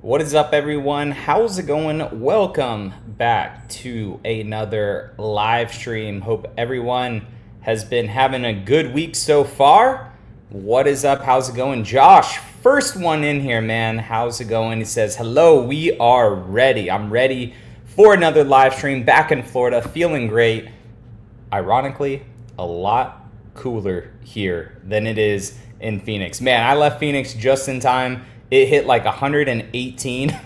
What is up, everyone? How's it going? Welcome back to another live stream. Hope everyone has been having a good week so far. What is up? How's it going? Josh, first one in here, man. How's it going? He says, hello, we are ready. I'm ready for another live stream back in Florida, feeling great. Ironically, a lot cooler here than it is in Phoenix. Man, I left Phoenix just in time. It hit like 118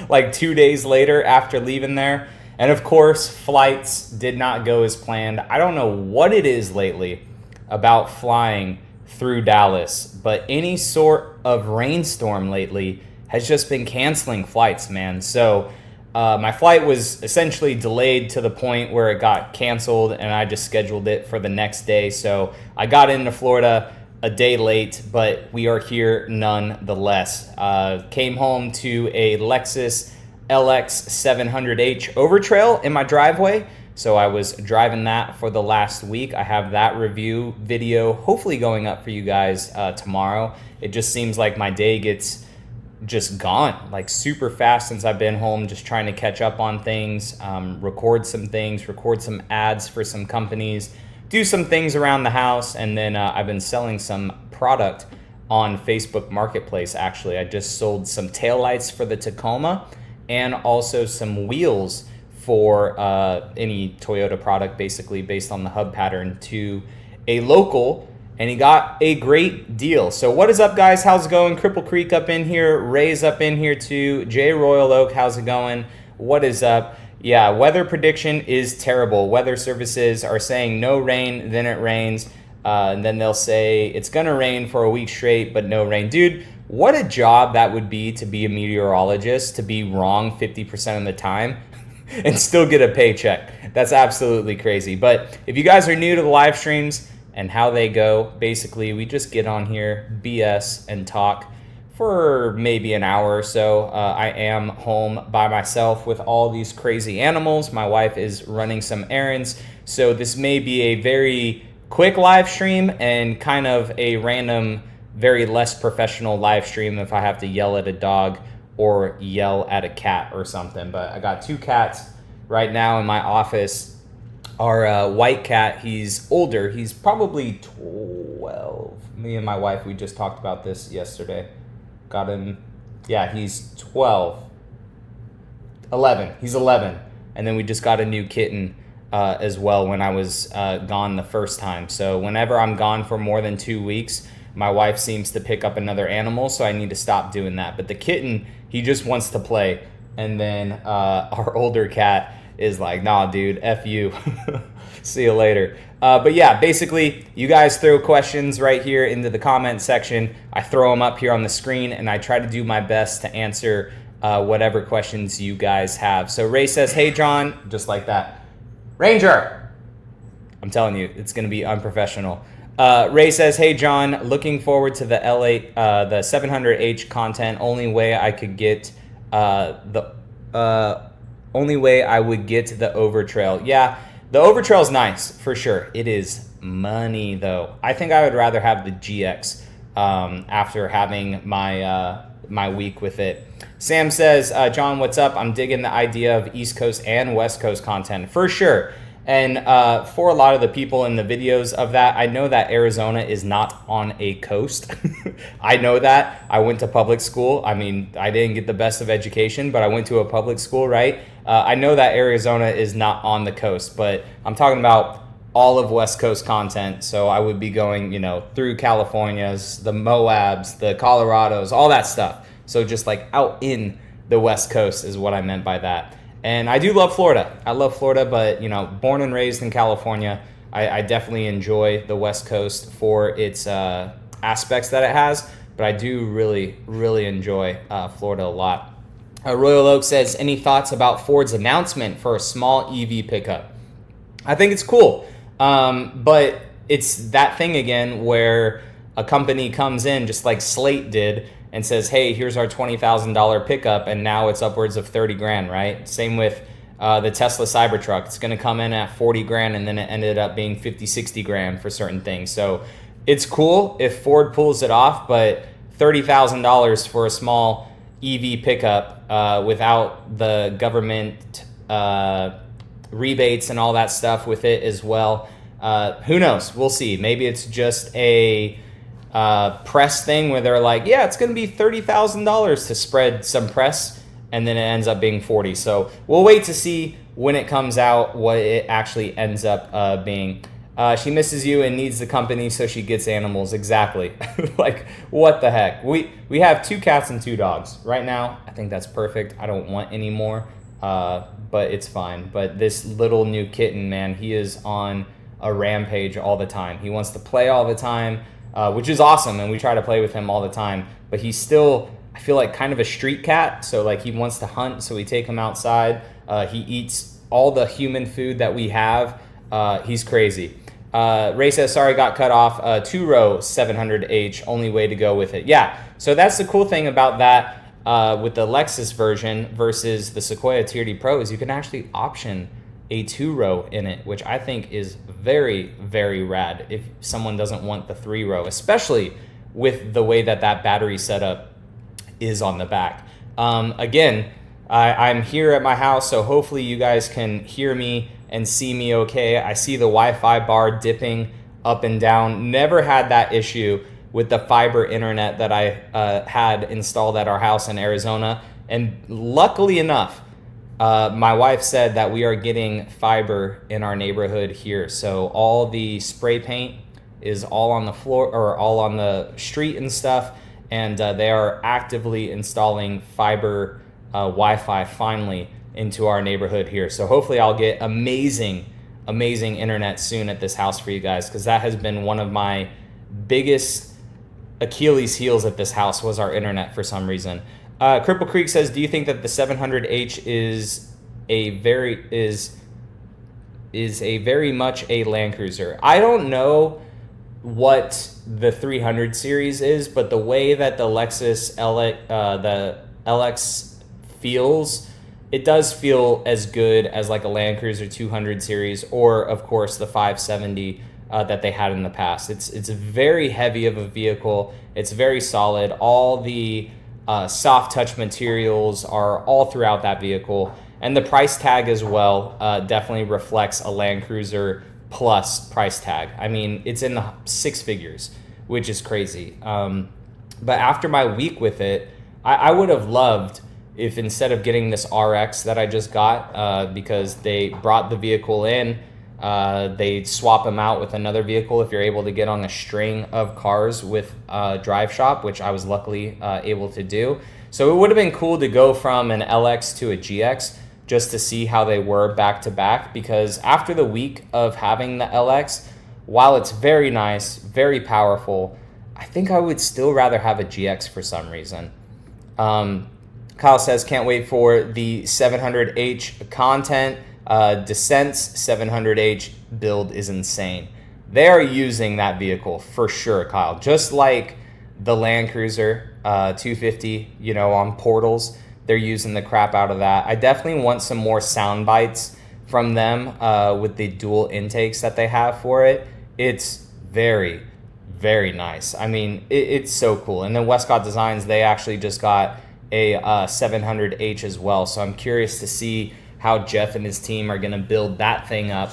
like 2 days later after leaving there. And of course, flights did not go as planned. I don't know what it is lately about flying through Dallas, but any sort of rainstorm lately has just been canceling flights, man. So my flight was essentially delayed to the point where it got canceled, and I just scheduled it for the next day. So I got into Florida a day late, but we are here nonetheless. Came home to a Lexus LX 700H Overtrail in my driveway. So I was driving that for the last week. I have that review video hopefully going up for you guys tomorrow. It just seems like my day gets just gone like super fast since I've been home, just trying to catch up on things, record some ads for some companies, do some things around the house, and then I've been selling some product on Facebook Marketplace. Actually, I just sold some taillights for the Tacoma and also some wheels for any Toyota product, basically based on the hub pattern, to a local, and he got a great deal. So what is up, guys? How's it going? Cripple Creek up in here, Ray's up in here too, Jay Royal Oak, how's it going? What is up? Yeah, weather prediction is terrible. Weather services are saying no rain, then it rains. And then they'll say it's going to rain for a week straight, but no rain. Dude, what a job that would be to be a meteorologist, to be wrong 50% of the time and still get a paycheck. That's absolutely crazy. But if you guys are new to the live streams and how they go, basically we just get on here, BS, and talk for maybe an hour or so. I am home by myself with all these crazy animals. My wife is running some errands. So this may be a very quick live stream and kind of a random, very less professional live stream if I have to yell at a dog or yell at a cat or something. But I got two cats right now in my office. Our white cat, he's older. He's probably 12. Me and my wife, we just talked about this yesterday. Got him, yeah, he's 12. 11, he's 11. And then we just got a new kitten as well when I was gone the first time. So whenever I'm gone for more than 2 weeks, my wife seems to pick up another animal, so I need to stop doing that. But the kitten, he just wants to play. And then our older cat is like, nah, dude, F you. See you later. But yeah, basically, you guys throw questions right here into the comment section. I throw them up here on the screen, and I try to do my best to answer whatever questions you guys have. So Ray says, hey, John, just like that. Ranger! I'm telling you, it's going to be unprofessional. Ray says, hey, John, looking forward to the the 700H content. Only way I would get the Overtrail. Yeah, the Overtrail is nice for sure. It is money though. I think I would rather have the GX after having my my week with it. Sam says, John, what's up? I'm digging the idea of East Coast and West Coast content for sure. And for a lot of the people in the videos of that, I know that Arizona is not on a coast. I know that. I went to public school. I mean, I didn't get the best of education, but I went to a public school, right? I know that Arizona is not on the coast, but I'm talking about all of West Coast content. So I would be going, through Californias, the Moabs, the Colorados, all that stuff. So just like out in the West Coast is what I meant by that. And I do love Florida. I love Florida, but born and raised in California, I definitely enjoy the West Coast for its aspects that it has. But I do really, really enjoy Florida a lot. Royal Oak says, any thoughts about Ford's announcement for a small EV pickup? I think it's cool, but it's that thing again where a company comes in just like Slate did and says, hey, here's our $20,000 pickup, and now it's upwards of 30 grand, right? Same with the Tesla Cybertruck. It's going to come in at 40 grand, and then it ended up being 50, 60 grand for certain things. So it's cool if Ford pulls it off, but $30,000 for a small EV pickup without the government rebates and all that stuff with it as well. Who knows? We'll see. Maybe it's just a press thing where they're like, yeah, it's going to be $30,000 to spread some press, and then it ends up being 40. So we'll wait to see when it comes out what it actually ends up being. She misses you and needs the company, so she gets animals. Exactly. Like, what the heck? We have 2 cats and 2 dogs right now. I think that's perfect. I don't want any more, but it's fine. But this little new kitten, man, he is on a rampage all the time. He wants to play all the time, which is awesome, and we try to play with him all the time. But he's still, I feel like, kind of a street cat. So like, he wants to hunt, so we take him outside. He eats all the human food that we have. He's crazy. Ray says, sorry, got cut off. 2-row 700H, only way to go with it. Yeah, so that's the cool thing about that with the Lexus version versus the Sequoia TRD Pro is you can actually option a 2-row in it, which I think is very, very rad if someone doesn't want the 3-row, especially with the way that that battery setup is on the back. Again, I'm here at my house, so hopefully you guys can hear me and see me okay. I see the Wi-Fi bar dipping up and down. Never had that issue with the fiber internet that I had installed at our house in Arizona. And luckily enough, my wife said that we are getting fiber in our neighborhood here. So all the spray paint is all on the floor or all on the street and stuff. And they are actively installing fiber Wi-Fi finally into our neighborhood here. So hopefully I'll get amazing internet soon at this house for you guys, because that has been one of my biggest Achilles heels at this house was our internet for some reason. Cripple Creek says, do you think that the 700H is a very much a Land Cruiser? I don't know what the 300 series is, but the way that the Lexus the LX feels, it does feel as good as like a Land Cruiser 200 series, or of course the 570 that they had in the past. It's very heavy of a vehicle. It's very solid. All the soft touch materials are all throughout that vehicle, and the price tag as well definitely reflects a Land Cruiser Plus price tag. I mean, it's in the 6 figures, which is crazy. But after my week with it, I would have loved if instead of getting this RX that I just got, because they brought the vehicle in, they swap them out with another vehicle if you're able to get on a string of cars with Drive Shop, which I was luckily able to do. So it would have been cool to go from an LX to a GX just to see how they were back to back, because after the week of having the LX, while it's very nice, very powerful, I think I would still rather have a GX for some reason. Kyle says, can't wait for the 700H content. Descent's 700H build is insane. They are using that vehicle for sure, Kyle. Just like the Land Cruiser 250, you know, on portals, they're using the crap out of that. I definitely want some more sound bites from them with the dual intakes that they have for it. It's very, very nice. I mean, it's so cool. And then Westcott Designs, they actually just got a 700H as well. So I'm curious to see how Jeff and his team are going to build that thing up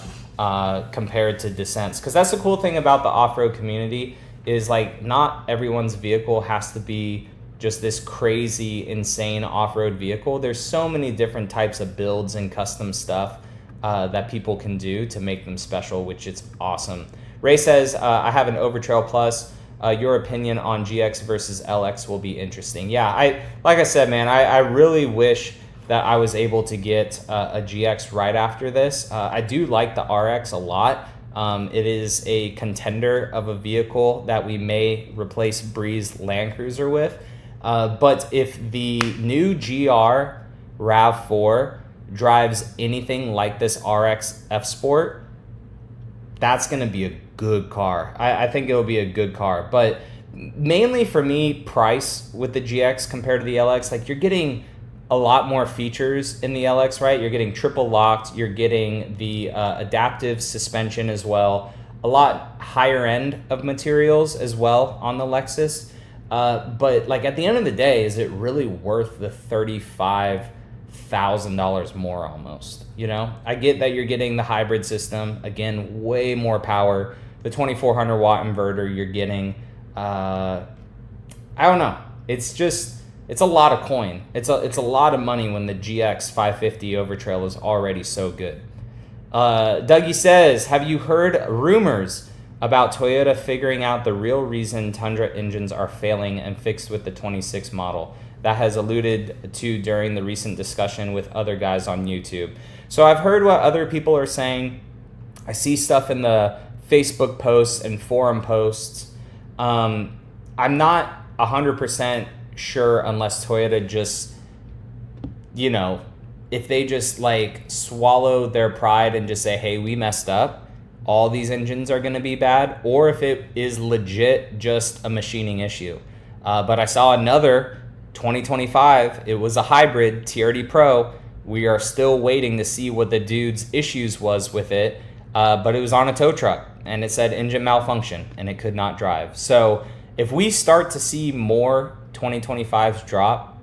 compared to Descents. Because that's the cool thing about the off-road community is, like, not everyone's vehicle has to be just this crazy, insane off-road vehicle. There's so many different types of builds and custom stuff that people can do to make them special, which is awesome. Ray says, I have an Overtrail Plus. Your opinion on GX versus LX will be interesting. Yeah, like I said, man, I really wish that I was able to get a GX right after this. I do like the RX a lot. It is a contender of a vehicle that we may replace Bree's Land Cruiser with. But if the new GR RAV4 drives anything like this RX F Sport, that's going to be a good car. I think it'll be a good car. But mainly for me, price with the GX compared to the LX, like, you're getting a lot more features in the LX, right? You're getting triple locked, you're getting the adaptive suspension as well, a lot higher end of materials as well on the Lexus. But like at the end of the day, is it really worth the $35,000 more almost? You know, I get that you're getting the hybrid system, again, way more power. The 2400 watt inverter you're getting, I don't know. It's a lot of coin. It's a lot of money when the GX 550 Overtrail is already so good. Dougie says, have you heard rumors about Toyota figuring out the real reason Tundra engines are failing and fixed with the 26 model? That has alluded to during the recent discussion with other guys on YouTube. So I've heard what other people are saying. I see stuff in the Facebook posts and forum posts. I'm not 100% sure unless Toyota just, you know, if they just like swallow their pride and just say, hey, we messed up, all these engines are going to be bad, or if it is legit just a machining issue. But I saw another 2025, it was a hybrid TRD Pro. We are still waiting to see what the dude's issues was with it, but it was on a tow truck and it said engine malfunction and it could not drive. So if we start to see more 2025s drop,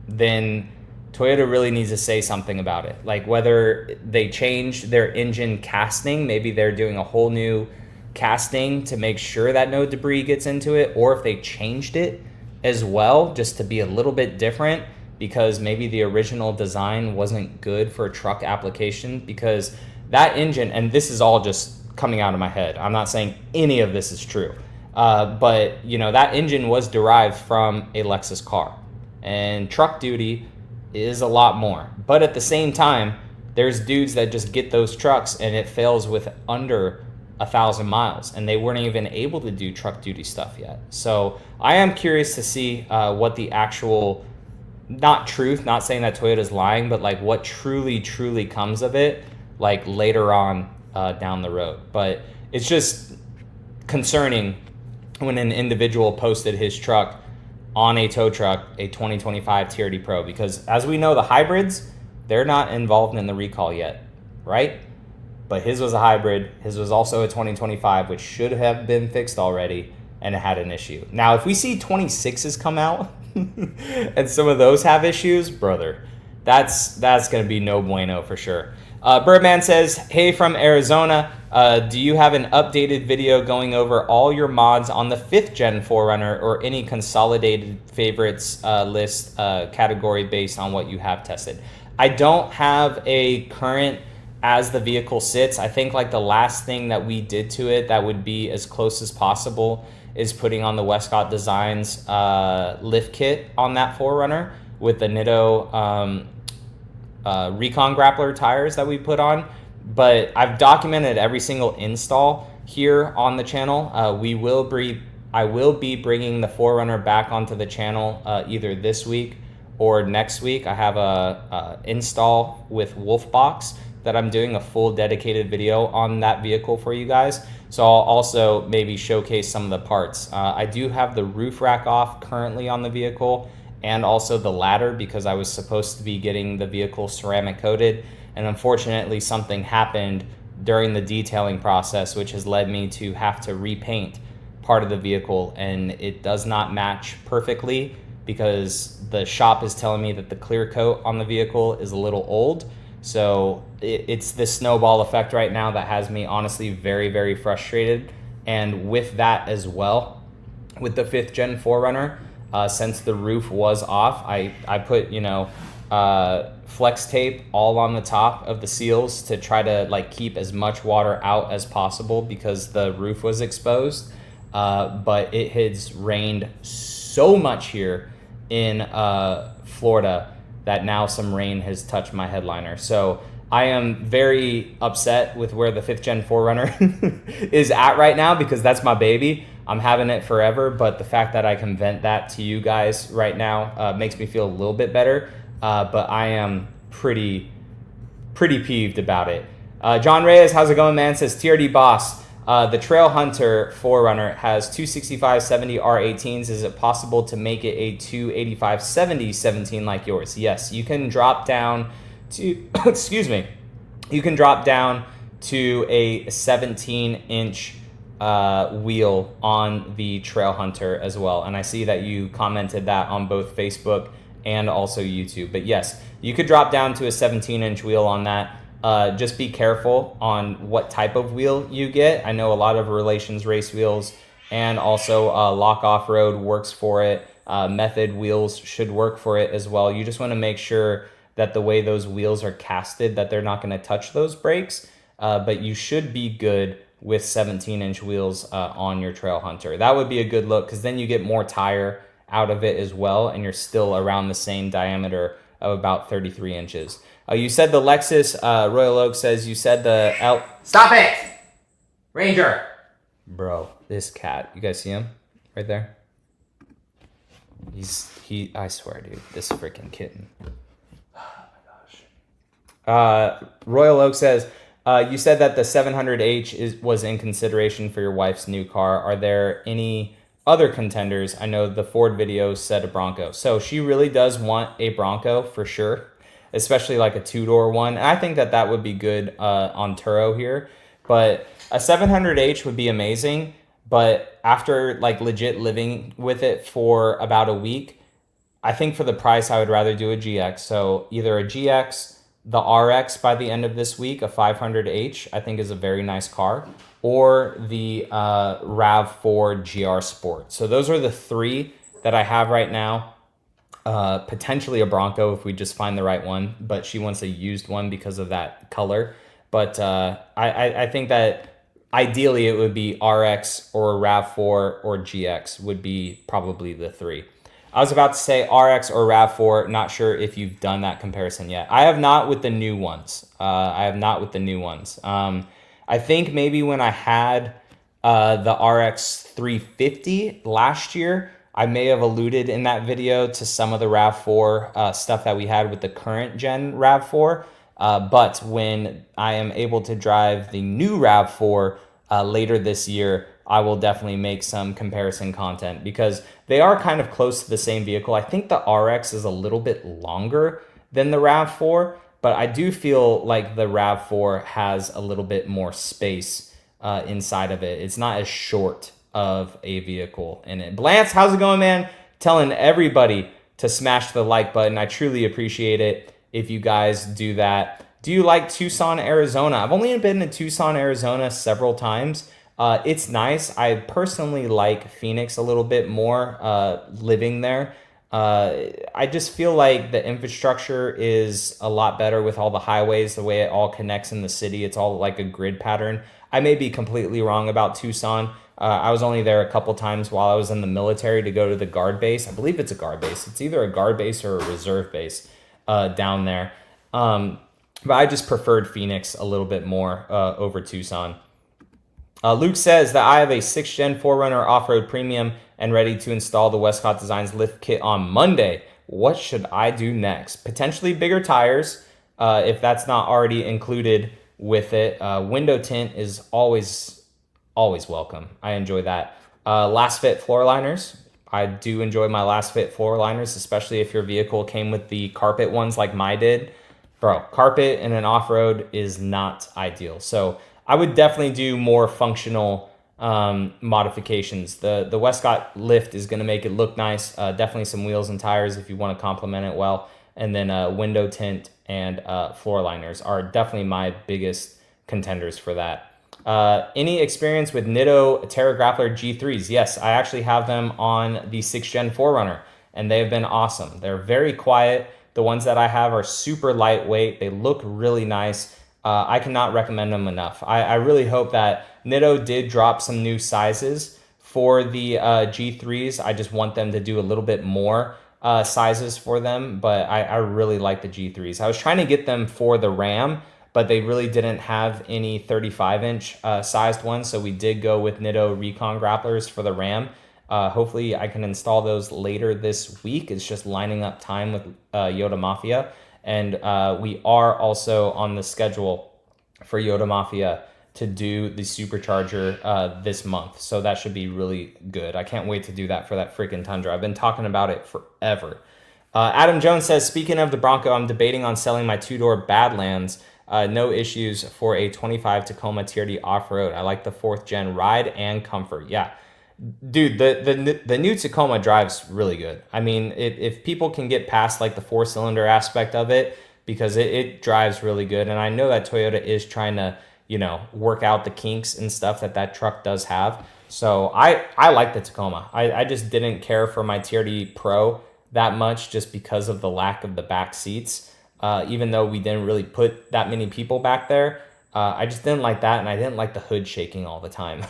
then Toyota really needs to say something about it. Like whether they changed their engine casting, maybe they're doing a whole new casting to make sure that no debris gets into it, or if they changed it as well just to be a little bit different because maybe the original design wasn't good for a truck application. Because that engine, and this is all just coming out of my head, I'm not saying any of this is true, but you know, that engine was derived from a Lexus car, and truck duty is a lot more. But at the same time, there's dudes that just get those trucks and it fails with under 1,000 miles, and they weren't even able to do truck duty stuff yet. So I am curious to see what the actual, not truth, not saying that Toyota's lying, but like what truly comes of it, like later on down the road. But it's just concerning when an individual posted his truck on a tow truck, a 2025 TRD Pro, because as we know, the hybrids, they're not involved in the recall yet, right? But his was a hybrid. His was also a 2025, which should have been fixed already, and it had an issue. Now, if we see 26s come out and some of those have issues, brother, that's going to be no bueno for sure. Birdman says, hey, from Arizona, do you have an updated video going over all your mods on the 5th gen 4Runner or any consolidated favorites list category based on what you have tested? I don't have a current as the vehicle sits. I think like the last thing that we did to it that would be as close as possible is putting on the Westcott Designs lift kit on that 4Runner with the Nitto Recon Grappler tires that we put on. But I've documented every single install here on the channel. I will be bringing the 4Runner back onto the channel either this week or next week. I have a install with Wolfbox that I'm doing a full dedicated video on that vehicle for you guys. So I'll also maybe showcase some of the parts. I do have the roof rack off currently on the vehicle, and also the ladder, because I was supposed to be getting the vehicle ceramic coated, and unfortunately something happened during the detailing process which has led me to have to repaint part of the vehicle, and it does not match perfectly because the shop is telling me that the clear coat on the vehicle is a little old. So it's this snowball effect right now that has me honestly very frustrated. And with that as well, with the 5th gen 4Runner, since the roof was off, I put, you know, flex tape all on the top of the seals to try to like keep as much water out as possible because the roof was exposed. But it has rained so much here in Florida that now some rain has touched my headliner. So I am very upset with where the 5th gen 4Runner is at right now, because that's my baby. I'm having it forever, but the fact that I can vent that to you guys right now makes me feel a little bit better. But I am pretty peeved about it. John Reyes, how's it going, man? Says TRD Boss, the Trailhunter 4Runner has 265/70 R18s. Is it possible to make it a 285/70 17 like yours? Yes, you can drop down to, excuse me, you can drop down to a 17-inch wheel on the Trailhunter as well. And I see that you commented that on both Facebook and also YouTube. But yes, you could drop down to a 17-inch wheel on that. Just be careful on what type of wheel you get. I know a lot of Relations race wheels and also Lock Off-Road works for it. Method wheels should work for it as well. You just want to make sure that the way those wheels are casted, that they're not going to touch those brakes. But you should be good with 17-inch wheels on your Trailhunter. That would be a good look because then you get more tire out of it as well, and you're still around the same diameter of about 33 inches. You said the Lexus, Royal Oak says you said the L. Stop it! Ranger! Bro, this cat, you guys see him right there? I swear, dude, this freaking kitten. Oh my gosh. Royal Oak says, you said that the 700H was in consideration for your wife's new car. Are there any other contenders? I know the Ford video said a Bronco. So she really does want a Bronco for sure, especially like a two-door one. And I think that that would be good on Turo here. But a 700H would be amazing. But after like legit living with it for about a week, I think for the price, I would rather do a GX. So either a GX, the RX by the end of this week, a 500H, I think is a very nice car, or the RAV4 GR Sport. So those are the three that I have right now. Potentially a Bronco if we just find the right one, but she wants a used one because of that color. But I think that ideally it would be RX or RAV4 or GX would be probably the three. I was about to say RX or RAV4. Not sure if you've done that comparison yet. I have not with the new ones. I think maybe when I had the RX 350 last year, I may have alluded in that video to some of the RAV4 stuff that we had with the current gen RAV4. But when I am able to drive the new RAV4 later this year, I will definitely make some comparison content because they are kind of close to the same vehicle. I think the RX is a little bit longer than the RAV4, but I do feel like the RAV4 has a little bit more space inside of it. It's not as short of a vehicle in it. Blance, how's it going, man? Telling everybody to smash the like button. I truly appreciate it if you guys do that. Do you like Tucson, Arizona? I've only been to Tucson, Arizona several times. It's nice. I personally like Phoenix a little bit more living there. I just feel like the infrastructure is a lot better with all the highways, the way it all connects in the city. It's all like a grid pattern. I may be completely wrong about Tucson. I was only there a couple times while I was in the military to go to the guard base. I believe it's a guard base. It's either a guard base or a reserve base down there. But I just preferred Phoenix a little bit more over Tucson. Luke says that I have a 6th Gen 4Runner Off-Road Premium and ready to install the Westcott Designs lift kit on Monday. What should I do next? Potentially bigger tires, if that's not already included with it. Window tint is always welcome. I enjoy that. Last fit floor liners. I do enjoy my last fit floor liners, especially if your vehicle came with the carpet ones like mine did. Bro, carpet in an off-road is not ideal. So I would definitely do more functional modifications. The Westcott lift is going to make it look nice. Definitely some wheels and tires if you want to complement it well. And then window tint and floor liners are definitely my biggest contenders for that. Any experience with Nitto Terra Grappler G3s? Yes, I actually have them on the 6th Gen 4Runner, and they have been awesome. They're very quiet. The ones that I have are super lightweight. They look really nice. I cannot recommend them enough. I really hope that Nitto did drop some new sizes for the G3s. I just want them to do a little bit more sizes for them, but I really like the G3s. I was trying to get them for the Ram, but they really didn't have any 35-inch sized ones, so we did go with Nitto Recon Grapplers for the Ram. Hopefully I can install those later this week. It's just lining up time with Yoda Mafia. And we are also on the schedule for Yoda Mafia to do the supercharger this month. So that should be really good. I can't wait to do that for that freaking Tundra. I've been talking about it forever. Adam Jones says, speaking of the Bronco, I'm debating on selling my two-door Badlands No issues for a 25 Tacoma TRD off-road. I like the 4th gen ride and comfort. Yeah, dude, the new Tacoma drives really good. I mean, if people can get past like the 4-cylinder aspect of it, because it drives really good. And I know that Toyota is trying to, work out the kinks and stuff that truck does have. So I like the Tacoma. I just didn't care for my TRD Pro that much just because of the lack of the back seats. Even though we didn't really put that many people back there, I just didn't like that, and I didn't like the hood shaking all the time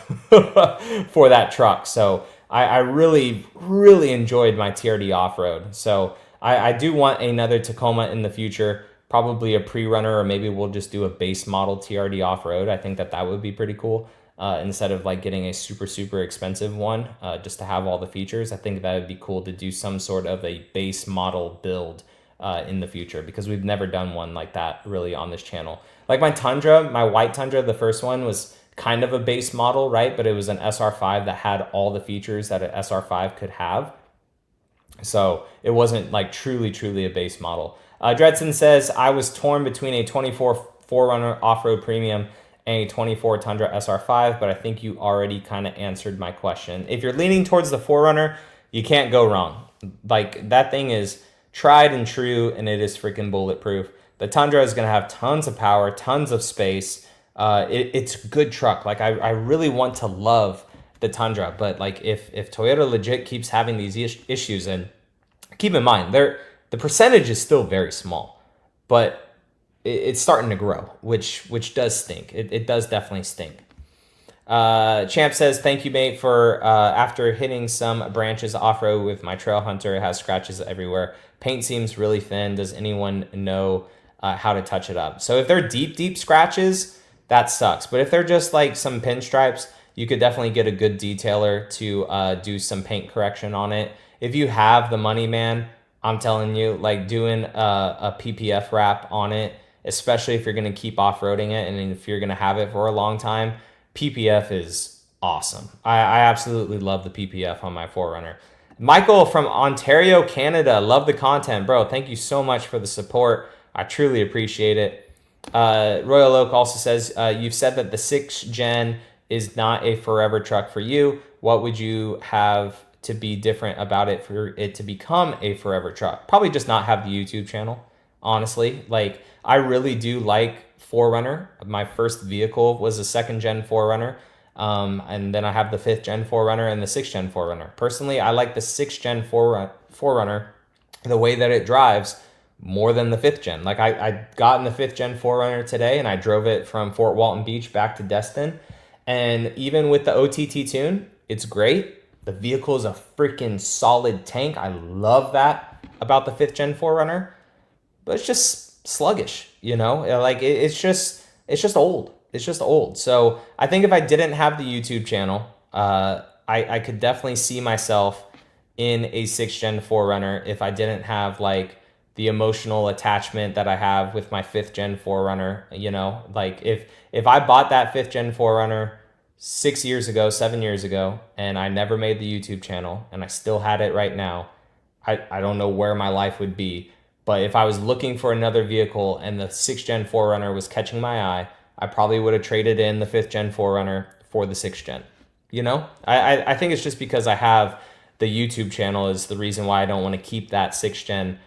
for that truck. So I really, really enjoyed my TRD off-road. So I do want another Tacoma in the future, probably a pre-runner, or maybe we'll just do a base model TRD off-road. I think that would be pretty cool. Instead of like getting a super, super expensive one just to have all the features. I think that would be cool to do some sort of a base model build in the future, because we've never done one like that really on this channel. Like my Tundra, my white Tundra, the first one was kind of a base model, right? But it was an SR5 that had all the features that an SR5 could have. So it wasn't like truly, truly a base model. Dredson says, I was torn between a 24 4Runner off-road premium and a 24 Tundra SR5, but I think you already kind of answered my question. If you're leaning towards the 4Runner, you can't go wrong. Like, that thing is tried and true, and it is freaking bulletproof. The Tundra is going to have tons of power, tons of space. It's a good truck. Like, I really want to love the Tundra, but like if Toyota legit keeps having these issues, and keep in mind, the percentage is still very small, but it's starting to grow, which does stink. It does definitely stink. Champ says, thank you, mate, for after hitting some branches off-road with my Trailhunter, it has scratches everywhere. Paint seems really thin. Does anyone know how to touch it up? So if they're deep, deep scratches, that sucks. But if they're just like some pinstripes, you could definitely get a good detailer to do some paint correction on it. If you have the money, man, I'm telling you, like doing a PPF wrap on it, especially if you're going to keep off-roading it and if you're going to have it for a long time, PPF is awesome. I absolutely love the PPF on my 4Runner. Michael from Ontario, Canada. Love the content, bro. Thank you so much for the support. I truly appreciate it. Royal Oak also says, you've said that the 6th gen is not a forever truck for you. What would you have to be different about it for it to become a forever truck? Probably just not have the YouTube channel, honestly. Like, I really do like 4Runner. My first vehicle was a 2nd gen 4Runner. And then I have the 5th gen 4Runner and the 6th gen 4Runner. Personally, I like the 6th gen 4Runner, the way that it drives, more than the 5th gen. Like, I got in the 5th gen 4Runner today, and I drove it from Fort Walton Beach back to Destin. And even with the OTT tune, it's great. The vehicle is a freaking solid tank. I love that about the 5th gen 4Runner. But it's just sluggish, Like, it's just old. It's just old. So I think if I didn't have the YouTube channel, I could definitely see myself in a 6th gen 4Runner if I didn't have like the emotional attachment that I have with my 5th gen 4Runner. Like if I bought that 5th gen 4Runner 7 years ago, and I never made the YouTube channel, and I still had it right now, I don't know where my life would be. But if I was looking for another vehicle and the 6th gen 4Runner was catching my eye, I probably would have traded in the 5th gen 4Runner for the 6th gen. I think it's just because I have the YouTube channel is the reason why I don't want to keep that 6th gen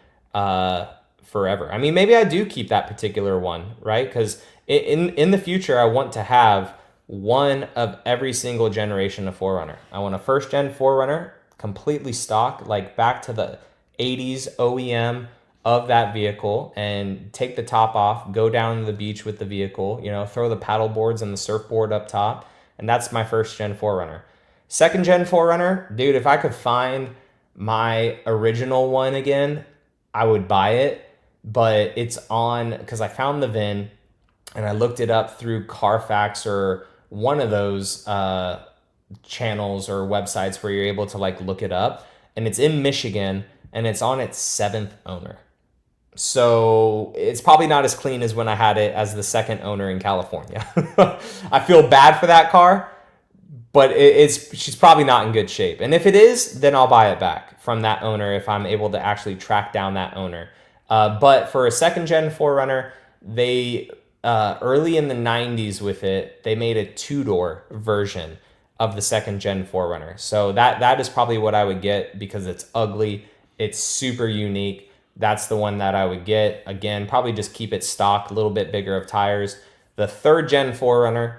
forever. I mean, maybe I do keep that particular one, right? Because in the future, I want to have one of every single generation of 4Runner. I want a 1st gen 4Runner, completely stock, like back to the 80s OEM of that vehicle, and take the top off, go down to the beach with the vehicle, throw the paddle boards and the surfboard up top. And that's my 1st gen 4Runner. 2nd gen 4Runner, dude, if I could find my original one again, I would buy it. But it's on, because I found the VIN and I looked it up through Carfax or one of those channels or websites where you're able to like look it up. And it's in Michigan, and it's on its 7th owner. So it's probably not as clean as when I had it as the 2nd owner in California. I feel bad for that car, but she's probably not in good shape. And if it is, then I'll buy it back from that owner if I'm able to actually track down that owner. But for a 2nd gen 4Runner, they early in the 90s with it, they made a two-door version of the second gen 4Runner. So that is probably what I would get because it's ugly. It's super unique. That's the one that I would get. Again, probably just keep it stock, a little bit bigger of tires. The third gen 4Runner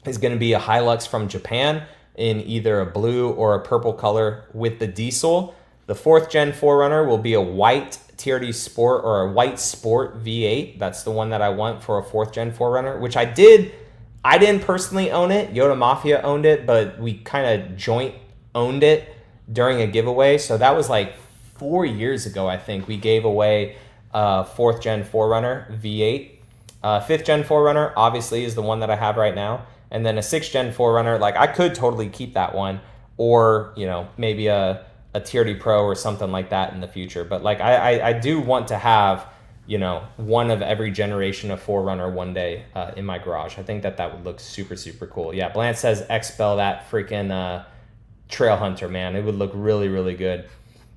is going to be a Hilux from Japan in either a blue or a purple color with the diesel. The fourth gen 4Runner will be a white TRD Sport or a white Sport V8. That's the one that I want for a fourth gen 4Runner, which I did. I didn't personally own it. Yoda Mafia owned it, but we kind of joint owned it during a giveaway. So that was like 4 years ago, I think. We gave away a fourth gen 4Runner V8. Fifth gen 4Runner obviously is the one that I have right now. And then a sixth gen 4Runner, like I could totally keep that one, or maybe a TRD Pro or something like that in the future. But like I do want to have one of every generation of 4Runner one day in my garage. I think that would look super, super cool. Yeah, Blant says expel that freaking Trailhunter, man. It would look really, really good.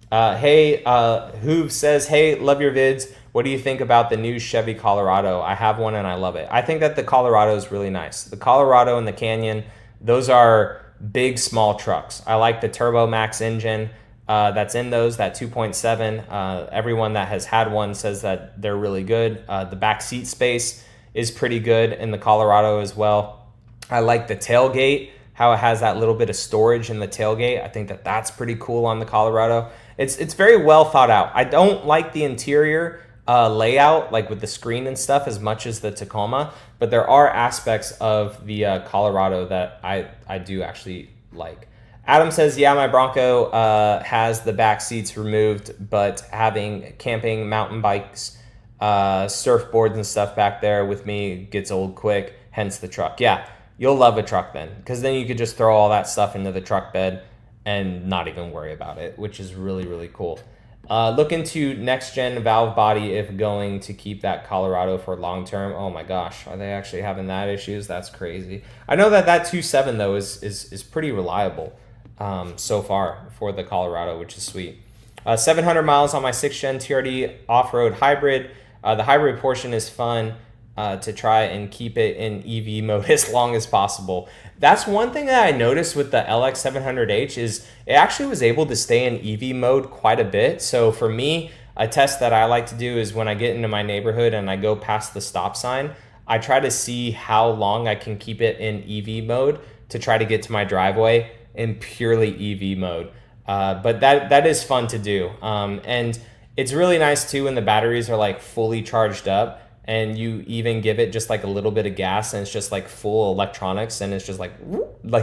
Hoove says, hey, love your vids. What do you think about the new Chevy Colorado? I have one and I love it. I think that the Colorado is really nice. The Colorado and the Canyon, those are big, small trucks. I like the Turbo Max engine that's in those, that 2.7. Everyone that has had one says that they're really good. The back seat space is pretty good in the Colorado as well. I like the tailgate, how it has that little bit of storage in the tailgate. I think that that's pretty cool on the Colorado. It's very well thought out. I don't like the interior layout, like with the screen and stuff, as much as the Tacoma, but there are aspects of the Colorado that I do actually like. Adam says, yeah, my Bronco has the back seats removed, but having camping, mountain bikes, surfboards and stuff back there with me gets old quick, hence the truck. Yeah, you'll love a truck then, because then you could just throw all that stuff into the truck bed and not even worry about it, which is really, really cool. Look into next-gen valve body if going to keep that Colorado for long-term. Oh my gosh, are they actually having that issues? That's crazy. I know that 2.7 though is pretty reliable so far for the Colorado, which is sweet. 700 miles on my 6th-gen TRD off-road hybrid. The hybrid portion is fun to try and keep it in EV mode as long as possible. That's one thing that I noticed with the LX700H is it actually was able to stay in EV mode quite a bit. So for me, a test that I like to do is when I get into my neighborhood and I go past the stop sign, I try to see how long I can keep it in EV mode to try to get to my driveway in purely EV mode. But that is fun to do. And it's really nice too when the batteries are like fully charged up and you even give it just like a little bit of gas and it's just like full electronics and it's just like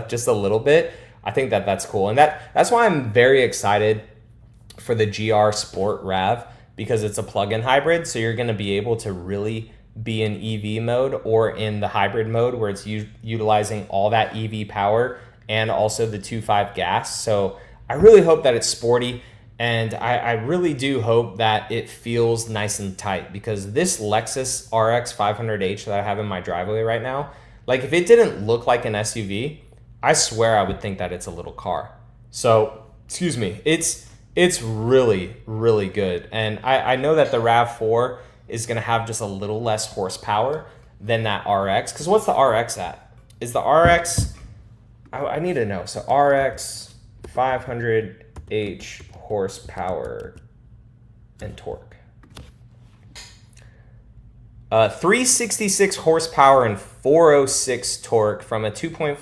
just a little bit. I think that's cool. And that's why I'm very excited for the GR Sport RAV, because it's a plug-in hybrid. So you're going to be able to really be in EV mode or in the hybrid mode where it's utilizing all that EV power and also the 2.5 gas. So I really hope that it's sporty. And I really do hope that it feels nice and tight, because this Lexus RX 500H that I have in my driveway right now, like if it didn't look like an SUV, I swear I would think that it's a little car. So, excuse me, it's really, really good. And I know that the RAV4 is going to have just a little less horsepower than that RX. Because what's the RX at? Is the RX, I need to know. So RX 500H horsepower and torque. 366 horsepower and 406 torque from a 2.4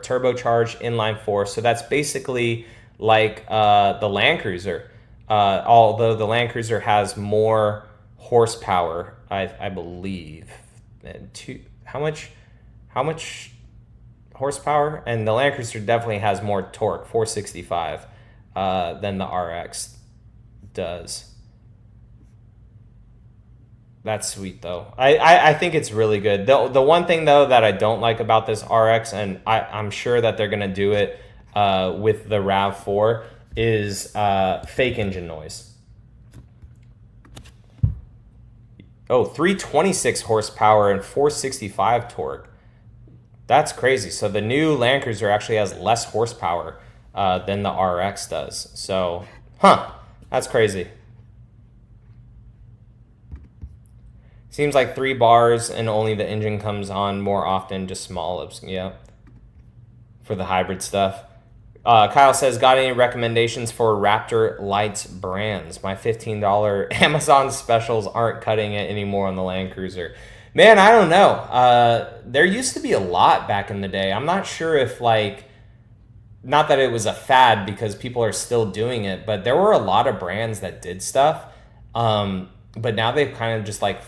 turbocharged inline four. So that's basically like the Land Cruiser. Although the Land Cruiser has more horsepower, I believe. How much horsepower? And the Land Cruiser definitely has more torque, 465. Than the RX does. That's sweet though. I think it's really good. The one thing though that I don't like about this RX, and I'm sure that they're gonna do it with the RAV4, is fake engine noise. Oh, 326 horsepower and 465 torque. That's crazy. So the new Land Cruiser actually has less horsepower than the RX does. So, that's crazy. Seems like 3 bars and only the engine comes on more often, just small ups. Yeah, for the hybrid stuff. Kyle says, got any recommendations for Raptor lights brands? My $15 Amazon specials aren't cutting it anymore on the Land Cruiser. Man, I don't know. There used to be a lot back in the day. I'm not sure if like, not that it was a fad because people are still doing it, but there were a lot of brands that did stuff. But now they've kind of just like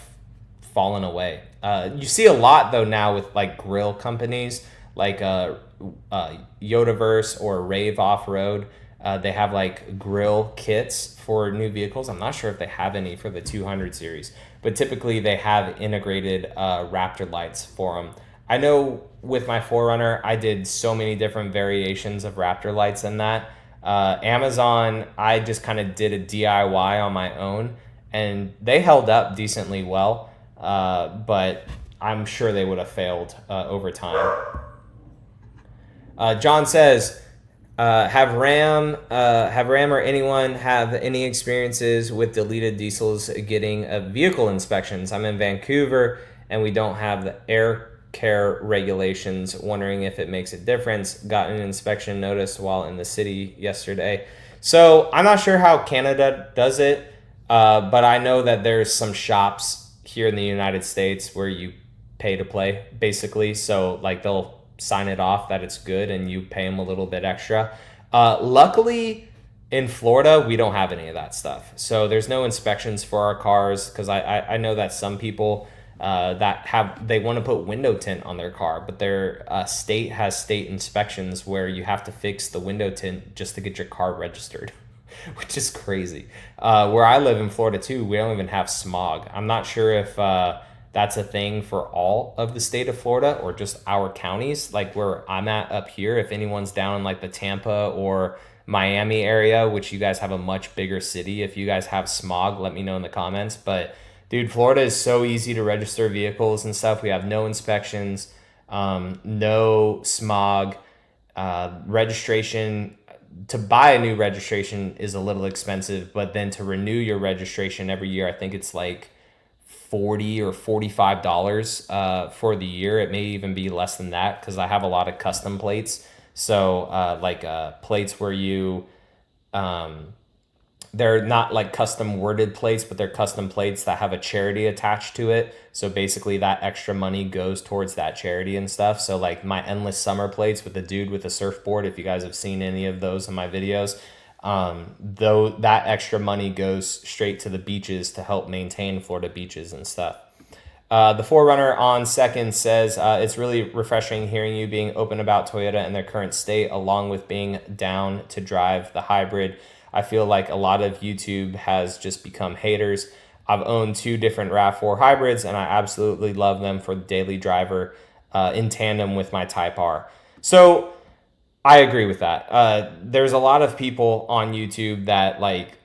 fallen away. You see a lot though now with like grill companies like Yodaverse or Rave Off Road. They have like grill kits for new vehicles. I'm not sure if they have any for the 200 series, but typically they have integrated Raptor lights for them. I know with my 4Runner, I did so many different variations of Raptor lights in that. Amazon, I just kind of did a DIY on my own, and they held up decently well, but I'm sure they would have failed over time. John says, have Ram or anyone have any experiences with deleted diesels getting vehicle inspections? I'm in Vancouver, and we don't have the air care regulations. Wondering if it makes a difference. Got an inspection notice while in the city yesterday. So I'm not sure how Canada does it, but I know that there's some shops here in the United States where you pay to play, basically. So like they'll sign it off that it's good and you pay them a little bit extra. Luckily in Florida, we don't have any of that stuff. So there's no inspections for our cars, because I know that some people they want to put window tint on their car, but their state has state inspections where you have to fix the window tint just to get your car registered, which is crazy. Where I live in Florida too, we don't even have smog. I'm not sure if that's a thing for all of the state of Florida or just our counties, like where I'm at up here. If anyone's down in like the Tampa or Miami area, which you guys have a much bigger city, if you guys have smog, let me know in the comments. But dude, Florida is so easy to register vehicles and stuff. We have no inspections, no smog. Registration, to buy a new registration is a little expensive, but then to renew your registration every year, I think it's like $40 or $45 for the year. It may even be less than that, because I have a lot of custom plates. So plates where you they're not like custom worded plates, but they're custom plates that have a charity attached to it. So basically that extra money goes towards that charity and stuff. So like my Endless Summer plates with the dude with a surfboard, if you guys have seen any of those in my videos, though that extra money goes straight to the beaches to help maintain Florida beaches and stuff. The 4Runner on second says, it's really refreshing hearing you being open about Toyota and their current state, along with being down to drive the hybrid. I feel like a lot of YouTube has just become haters. I've owned 2 different RAV4 hybrids, and I absolutely love them for the daily driver in tandem with my Type R. So I agree with that. There's a lot of people on YouTube that, like,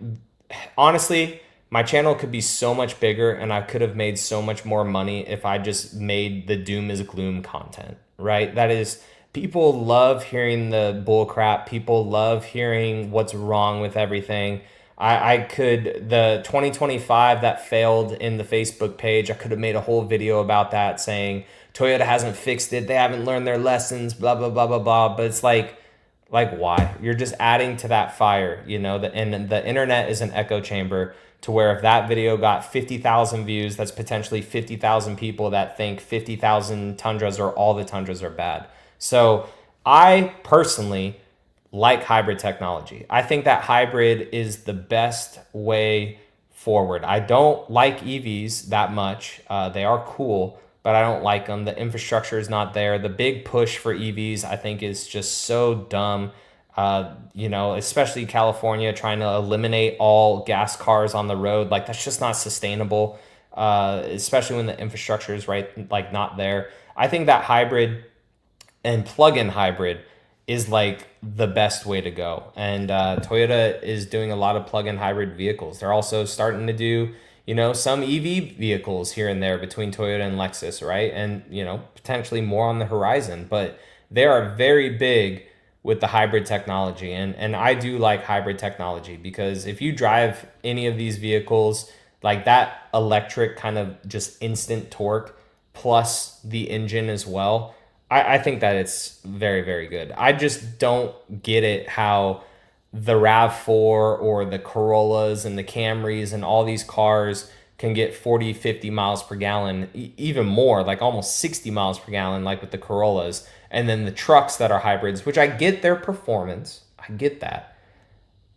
honestly, my channel could be so much bigger and I could have made so much more money if I just made the doom is gloom content, right? That is, people love hearing the bull crap. People love hearing what's wrong with everything. The 2025 that failed in the Facebook page, I could have made a whole video about that saying Toyota hasn't fixed it. They haven't learned their lessons, blah, blah, blah, blah, blah. But it's like why? You're just adding to that fire, and the internet is an echo chamber, to where if that video got 50,000 views, that's potentially 50,000 people that think 50,000 Tundras or all the Tundras are bad. So I personally like hybrid technology. I think that hybrid is the best way forward. I don't like EVs that much. They are cool, but I don't like them. The infrastructure is not there. The big push for EVs, I think, is just so dumb. Especially California trying to eliminate all gas cars on the road. Like, that's just not sustainable, especially when the infrastructure is not there. I think that hybrid and plug-in hybrid is like the best way to go. And Toyota is doing a lot of plug-in hybrid vehicles. They're also starting to do, some EV vehicles here and there between Toyota and Lexus, right? And, potentially more on the horizon. But they are very big with the hybrid technology. And I do like hybrid technology, because if you drive any of these vehicles, Like that electric kind of just instant torque plus the engine as well. I think that it's very, very good. I just don't get it how the RAV4 or the Corollas and the Camrys and all these cars can get 40, 50 miles per gallon, even more, like almost 60 miles per gallon, like with the Corollas. And then the trucks that are hybrids, which I get their performance, I get that,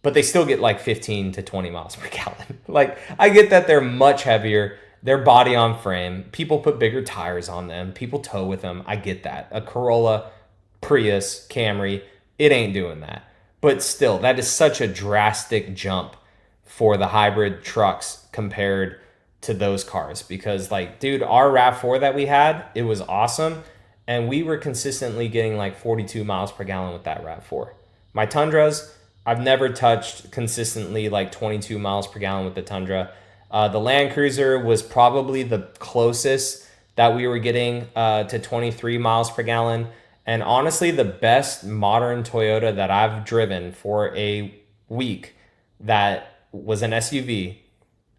but they still get like 15 to 20 miles per gallon. Like, I get that they're much heavier, they're body on frame, people put bigger tires on them, people tow with them. I get that. A Corolla, Prius, Camry, it ain't doing that. But still, that is such a drastic jump for the hybrid trucks compared to those cars. Because, like, dude, our RAV4 that we had, it was awesome. And we were consistently getting like 42 miles per gallon with that RAV4. My Tundras, I've never touched consistently like 22 miles per gallon with the Tundra. The Land Cruiser was probably the closest that we were getting to 23 miles per gallon. And honestly, the best modern Toyota that I've driven for a week that was an SUV,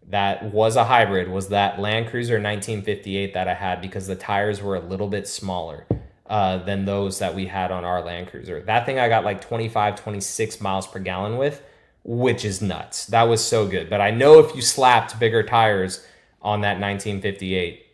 that was a hybrid, was that Land Cruiser 1958 that I had, because the tires were a little bit smaller than those that we had on our Land Cruiser. That thing I got like 25, 26 miles per gallon with, which is nuts. That was so good. But I know if you slapped bigger tires on that 1958,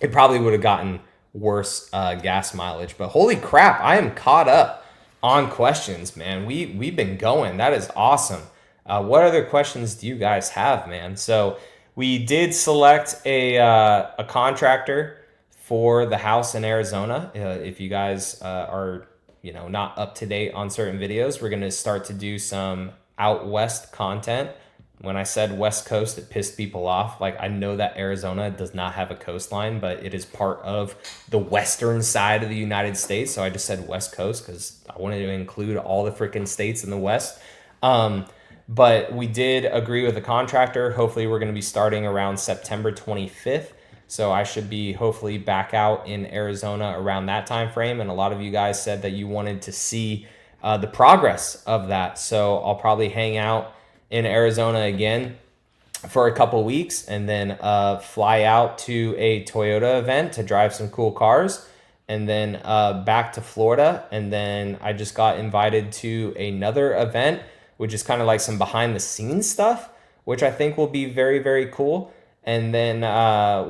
it probably would have gotten worse gas mileage. But holy crap, I am caught up on questions, man. We've been going. That is awesome. What other questions do you guys have, man? So we did select a contractor for the house in Arizona. If you guys are not up to date on certain videos, we're going to start to do some out west content. When I said West Coast, it pissed people off. Like, I know that Arizona does not have a coastline, but it is part of the western side of the United States. So I just said West Coast because I wanted to include all the freaking states in the West. But we did agree with the contractor. Hopefully we're going to be starting around September 25th. So I should be hopefully back out in Arizona around that time frame. And a lot of you guys said that you wanted to see the progress of that. So I'll probably hang out in Arizona again for a couple weeks and then fly out to a Toyota event to drive some cool cars, and then back to Florida. And then I just got invited to another event, which is kind of like some behind the scenes stuff, which I think will be very, very cool. And then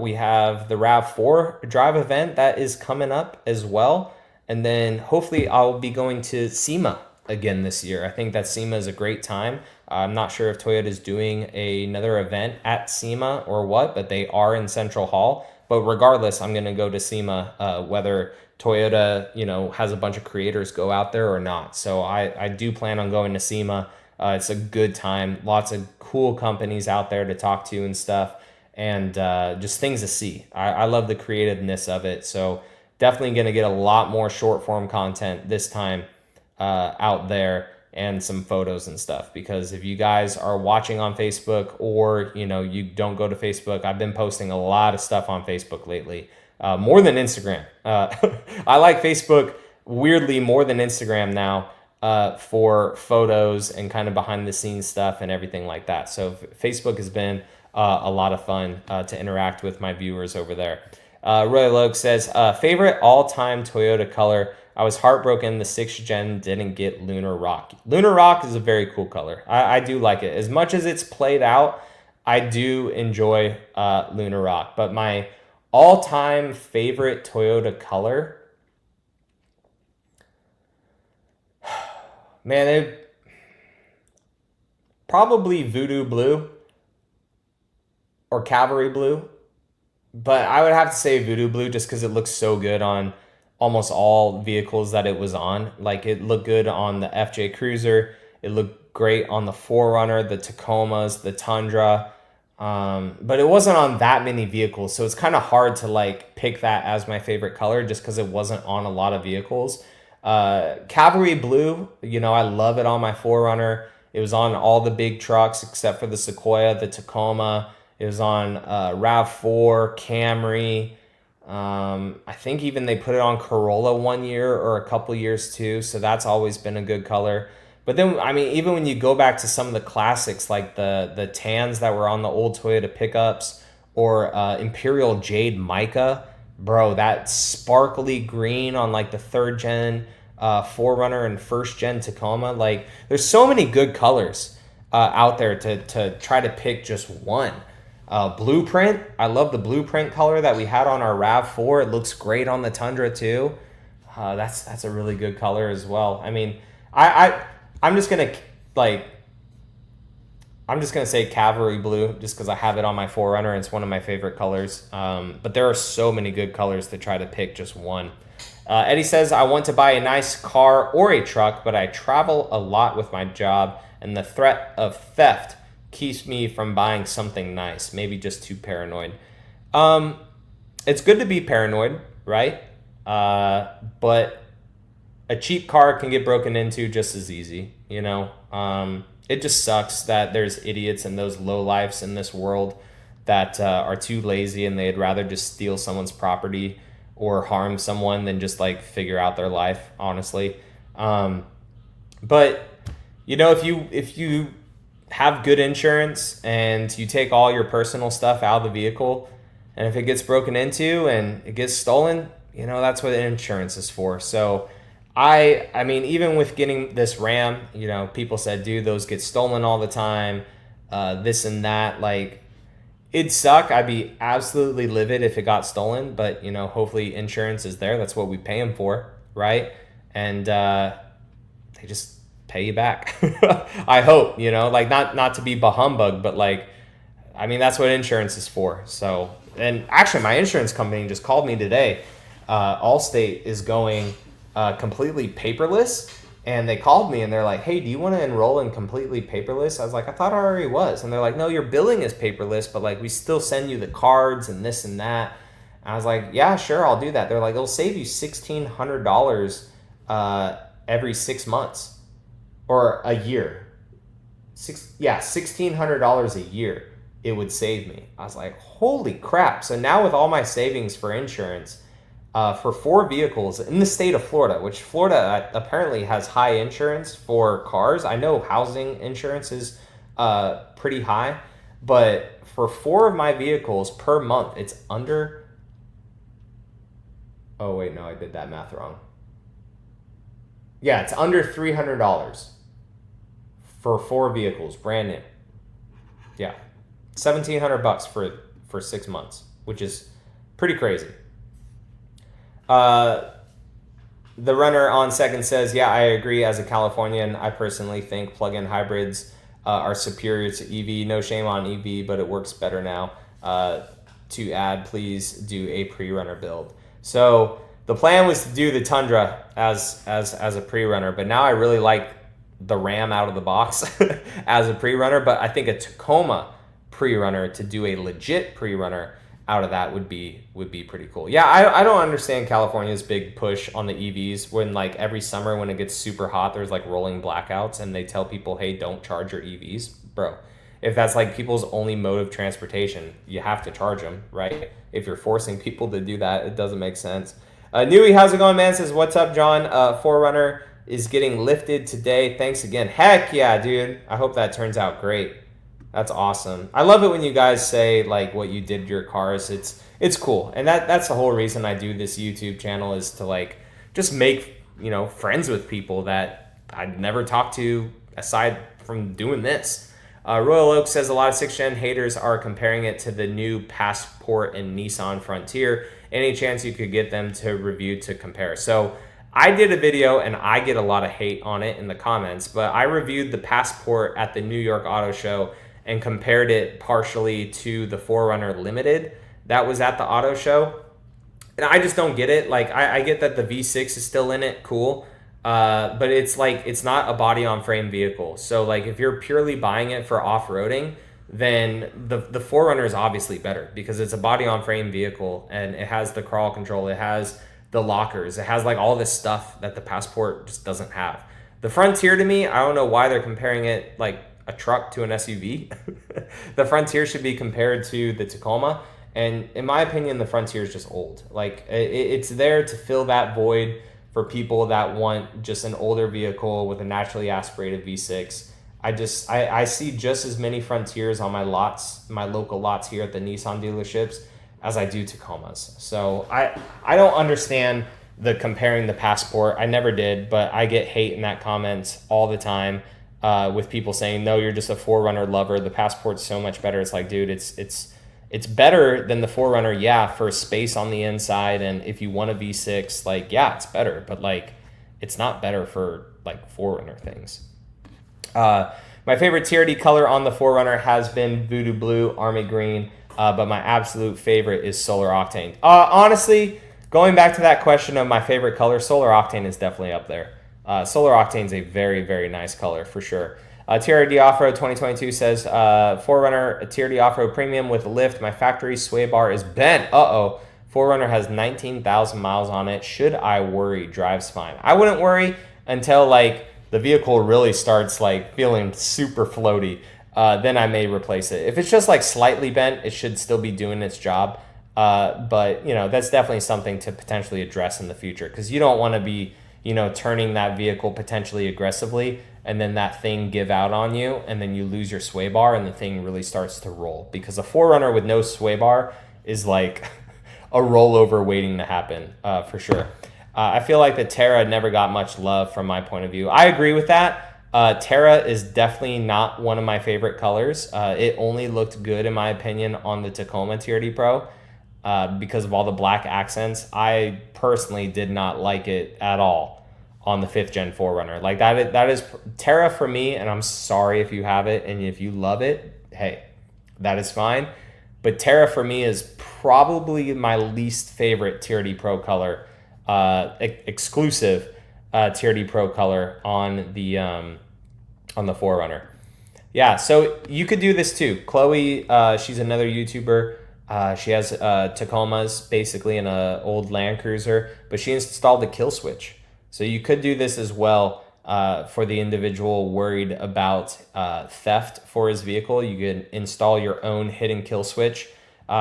we have the RAV4 drive event that is coming up as well. And then hopefully I'll be going to SEMA again this year. I think that SEMA is a great time. I'm not sure if Toyota is doing another event at SEMA or what, but they are in Central Hall. But regardless, I'm going to go to SEMA, whether Toyota, has a bunch of creators go out there or not. So I do plan on going to SEMA. It's a good time. Lots of cool companies out there to talk to and stuff, and just things to see. I love the creativeness of it. So definitely going to get a lot more short form content this time out there, and some photos and stuff. Because if you guys are watching on Facebook, or you don't go to Facebook, I've been posting a lot of stuff on Facebook lately, more than Instagram. I like Facebook weirdly more than Instagram now for photos and kind of behind the scenes stuff and everything like that. So Facebook has been a lot of fun to interact with my viewers over there. Roy Logue says, favorite all-time Toyota color. I was heartbroken the 6th gen didn't get Lunar Rock. Lunar Rock is a very cool color. I do like it. As much as it's played out, I do enjoy Lunar Rock. But my all-time favorite Toyota color, man, it probably Voodoo Blue or Cavalry Blue. But I would have to say Voodoo Blue just because it looks so good on almost all vehicles that it was on. Like, it looked good on the FJ Cruiser. It looked great on the 4Runner, the Tacomas, the Tundra. But it wasn't on that many vehicles. So it's kind of hard to pick that as my favorite color just because it wasn't on a lot of vehicles. Cavalry Blue, I love it on my 4Runner. It was on all the big trucks except for the Sequoia, the Tacoma. It was on RAV4, Camry. I think even they put it on Corolla one year or a couple years too. So that's always been a good color. But then, I mean, even when you go back to some of the classics, like the tans that were on the old Toyota pickups, or Imperial Jade Mica, bro, that sparkly green on like the 3rd gen 4Runner and 1st gen Tacoma. Like, there's so many good colors out there to try to pick just one. Blueprint, I love the blueprint color that we had on our RAV4. It looks great on the Tundra too. That's a really good color as well. I mean, I'm just gonna say Cavalry Blue just because I have it on my 4Runner and it's one of my favorite colors. But there are so many good colors to try to pick just one. Eddie says, I want to buy a nice car or a truck, but I travel a lot with my job and the threat of theft keeps me from buying something nice. Maybe just too paranoid. It's good to be paranoid, right? But a cheap car can get broken into just as easy, you know? It just sucks that there's idiots and those lowlifes in this world that are too lazy and they'd rather just steal someone's property or harm someone than just like figure out their life, honestly. But you know, if you have good insurance and you take all your personal stuff out of the vehicle, and if it gets broken into and it gets stolen, you know, that's what insurance is for. So I mean, even with getting this Ram, you know, people said, dude, those get stolen all the time, this and that. Like, it'd suck. I'd be absolutely livid if it got stolen, but, you know, hopefully insurance is there. That's what we pay them for, right? And they just pay you back. I hope, you know, like not to be bah-humbug, but like, I mean, that's what insurance is for. So, and actually my insurance company just called me today. Allstate is going completely paperless, and they called me and they're like, hey, do you want to enroll in completely paperless? I was like, I thought I already was. And they're like, no, your billing is paperless, but like we still send you the cards and this and that. And I was like, yeah, sure, I'll do that. They're like, it'll save you $1,600 every 6 months or a year. $1,600 a year it would save me. I was like, holy crap. So now with all my savings for insurance, for 4 vehicles in the state of Florida, which Florida apparently has high insurance for cars. I know housing insurance is pretty high, but for 4 of my vehicles per month, it's under... Oh, wait, no, I did that math wrong. Yeah, it's under $300 for 4 vehicles, brand new. Yeah, $1,700 for 6 months, which is pretty crazy. The runner on second says, yeah, I agree. As a Californian, I personally think plug-in hybrids are superior to EV. No shame on EV, but it works better now. To add, please do a pre-runner build. So the plan was to do the Tundra as a pre-runner, but now I really like the Ram out of the box as a pre-runner, but I think a Tacoma pre-runner to do a legit pre-runner out of that would be pretty cool. Yeah, I don't understand California's big push on the EVs when like every summer when it gets super hot, there's like rolling blackouts and they tell people, hey, don't charge your EVs. Bro, if that's like people's only mode of transportation, you have to charge them, right? If you're forcing people to do that, it doesn't make sense. Newey, how's it going, man? Says, what's up, John? 4Runner is getting lifted today. Thanks again. Heck yeah, dude. I hope that turns out great. That's awesome. I love it when you guys say like what you did to your cars. It's cool. And that's the whole reason I do this YouTube channel, is to like just make, you know, friends with people that I'd never talk to aside from doing this. Royal Oak says a lot of 6th gen haters are comparing it to the new Passport and Nissan Frontier. Any chance you could get them to review to compare? So I did a video and I get a lot of hate on it in the comments, but I reviewed the Passport at the New York Auto Show and compared it partially to the 4Runner Limited that was at the auto show. And I just don't get it. Like, I get that the V6 is still in it, cool. But it's like, it's not a body on frame vehicle. So like if you're purely buying it for off-roading, then the 4Runner is obviously better because it's a body on frame vehicle and it has the crawl control, it has the lockers, it has like all this stuff that the Passport just doesn't have. The Frontier, to me, I don't know why they're comparing it like a truck to an SUV. The Frontier should be compared to the Tacoma, and in my opinion the Frontier is just old. Like it's there to fill that void for people that want just an older vehicle with a naturally aspirated V6. I see just as many Frontiers on my local lots here at the Nissan dealerships as I do Tacomas. So I don't understand the comparing the Passport. I never did, but I get hate in that comments all the time with people saying, no, you're just a 4Runner lover. The Passport's so much better. It's like, dude, it's better than the 4Runner, yeah, for space on the inside, and if you want a V6, like, yeah, it's better, but like, it's not better for like 4Runner things. My favorite TRD color on the 4Runner has been Voodoo Blue, Army Green, but my absolute favorite is Solar Octane. Honestly, going back to that question of my favorite color, Solar Octane is definitely up there. Solar Octane is a very, very nice color for sure. TRD Off-Road 2022 says, 4Runner TRD Off-Road Premium with lift. My factory sway bar is bent. 4Runner has 19,000 miles on it. Should I worry? Drives fine. I wouldn't worry until like the vehicle really starts like feeling super floaty. Then I may replace it. If it's just like slightly bent, it should still be doing its job. But you know, that's definitely something to potentially address in the future, because you don't want to be, you know, turning that vehicle potentially aggressively and then that thing give out on you and then you lose your sway bar and the thing really starts to roll, because a 4Runner with no sway bar is like a rollover waiting to happen for sure. I feel like the Terra never got much love from my point of view. I agree with that. Terra is definitely not one of my favorite colors. It only looked good, in my opinion, on the Tacoma TRD Pro because of all the black accents. I personally did not like it at all on the 5th Gen 4Runner. Like that is Terra for me, and I'm sorry if you have it, and if you love it, hey, that is fine. But Terra for me is probably my least favorite TRD Pro color, exclusive TRD Pro color on the 4Runner. Yeah, so you could do this too. Chloe, she's another YouTuber. She has Tacomas, basically in an old Land Cruiser, but she installed a kill switch. So you could do this as well for the individual worried about theft for his vehicle. You could install your own hidden kill switch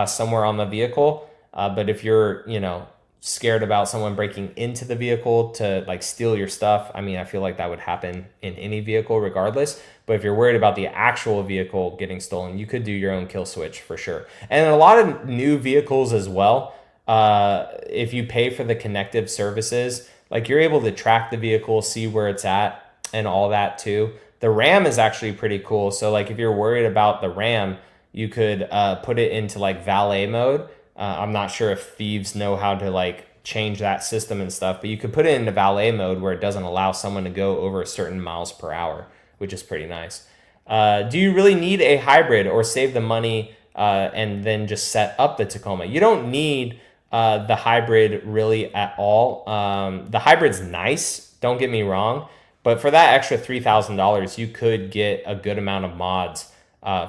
somewhere on the vehicle. But if you're, you know, scared about someone breaking into the vehicle to like steal your stuff, I mean, I feel like that would happen in any vehicle regardless. But if you're worried about the actual vehicle getting stolen, you could do your own kill switch for sure. And a lot of new vehicles as well, if you pay for the connective services, like you're able to track the vehicle, see where it's at and all that too. The RAM is actually pretty cool. So like if you're worried about the RAM, you could put it into like valet mode. I'm not sure if thieves know how to like change that system and stuff, but you could put it into valet mode where it doesn't allow someone to go over a certain miles per hour, which is pretty nice. Do you really need a hybrid or save the money and then just set up the Tacoma? You don't need the hybrid really at all. The hybrid's nice, don't get me wrong, but for that extra $3,000, you could get a good amount of mods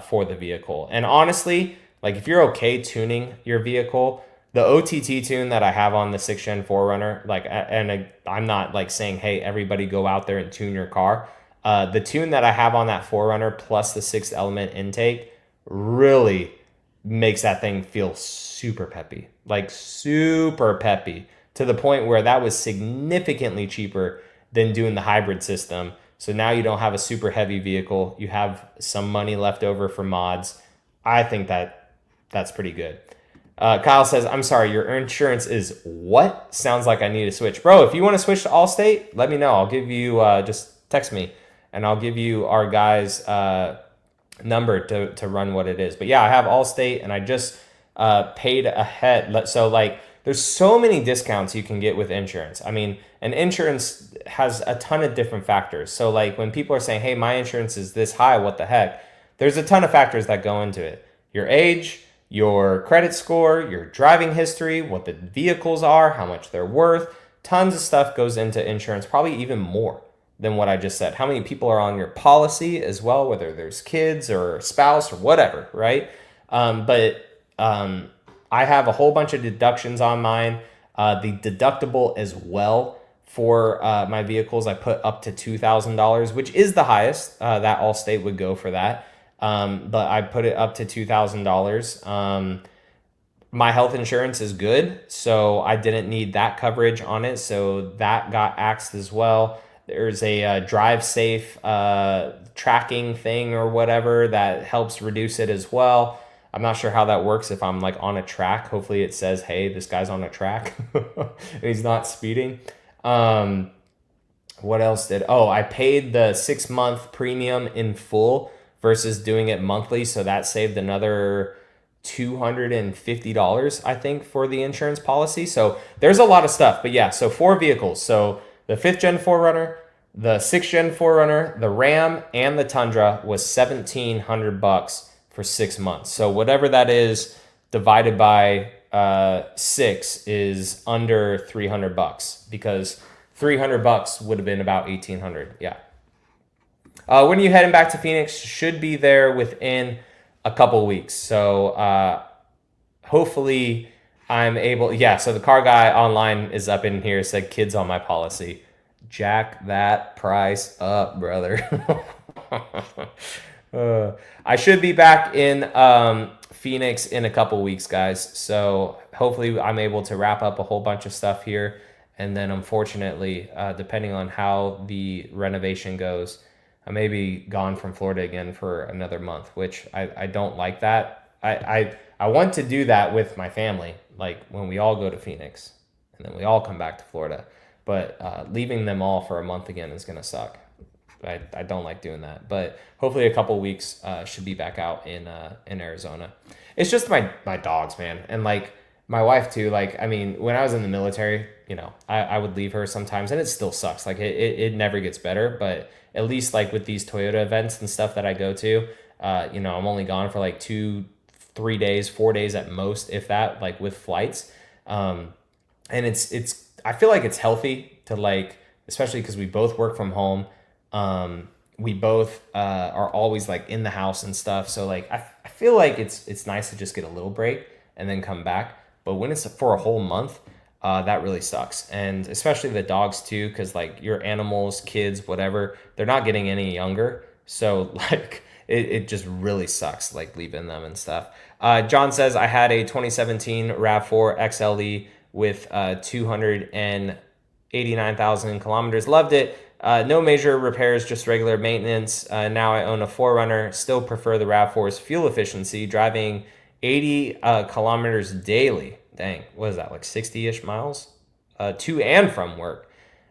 for the vehicle. And honestly, like if you're okay tuning your vehicle, the OTT tune that I have on the 6th Gen 4Runner, like, and I'm not like saying, hey, everybody go out there and tune your car. The tune that I have on that 4Runner plus the 6th element intake really makes that thing feel super peppy, like super peppy, to the point where that was significantly cheaper than doing the hybrid system. So now you don't have a super heavy vehicle. You have some money left over for mods. I think that's pretty good. Kyle says, I'm sorry, your insurance is what? Sounds like I need to switch. Bro, if you want to switch to Allstate, let me know. I'll give you, just text me and I'll give you our guy's number to run what it is. But yeah, I have Allstate and I just paid ahead. So like there's so many discounts you can get with insurance. I mean, and insurance has a ton of different factors. So like when people are saying, hey, my insurance is this high, what the heck? There's a ton of factors that go into it. Your age, your credit score, your driving history, what the vehicles are, how much they're worth. Tons of stuff goes into insurance, probably even more than what I just said. How many people are on your policy as well, whether there's kids or a spouse or whatever, right? But I have a whole bunch of deductions on mine. The deductible as well for my vehicles, I put up to $2,000, which is the highest that Allstate would go for that. But I put it up to $2,000. my health insurance is good, so I didn't need that coverage on it, so that got axed as well. There's a drive safe tracking thing or whatever that helps reduce it as well. I'm not sure how that works if I'm like on a track. Hopefully it says, hey, this guy's on a track and he's not speeding. What else I paid the 6-month premium in full versus doing it monthly, so that saved another $250, I think, for the insurance policy. So there's a lot of stuff. But yeah, so 4 vehicles. So the 5th gen 4Runner, the 6th gen 4Runner, the Ram, and the Tundra was $1,700 for 6 months. So whatever that is divided by 6 is under $300, because $300 would have been about $1,800. Yeah. When are you heading back to Phoenix? Should be there within a couple weeks. So hopefully I'm able. Yeah, so the car guy online is up in here, said kids on my policy. Jack that price up, brother. I should be back in Phoenix in a couple weeks, guys. So hopefully I'm able to wrap up a whole bunch of stuff here. And then unfortunately, depending on how the renovation goes, I may be gone from Florida again for another month, which I don't like that. I want to do that with my family, like when we all go to Phoenix and then we all come back to Florida. But leaving them all for a month again is going to suck. I don't like doing that. But hopefully a couple weeks should be back out in Arizona. It's just my dogs, man. And like my wife too. Like, I mean, when I was in the military, you know, I would leave her sometimes and it still sucks. Like it never gets better, but at least like with these Toyota events and stuff that I go to, you know, I'm only gone for like 2-3 days, 4 days at most, if that, like with flights. And it's, I feel like it's healthy to like, especially because we both work from home. We both are always like in the house and stuff. So like, I feel like it's nice to just get a little break and then come back. But when it's for a whole month, that really sucks. And especially the dogs too, because like your animals, kids, whatever, they're not getting any younger. So like it just really sucks, like leaving them and stuff. John says, I had a 2017 RAV4 XLE with 289,000 kilometers. Loved it. No major repairs, just regular maintenance. Now I own a 4Runner. Still prefer the RAV4's fuel efficiency, driving 80 kilometers daily. Dang, what is that, like 60-ish miles? To and from work.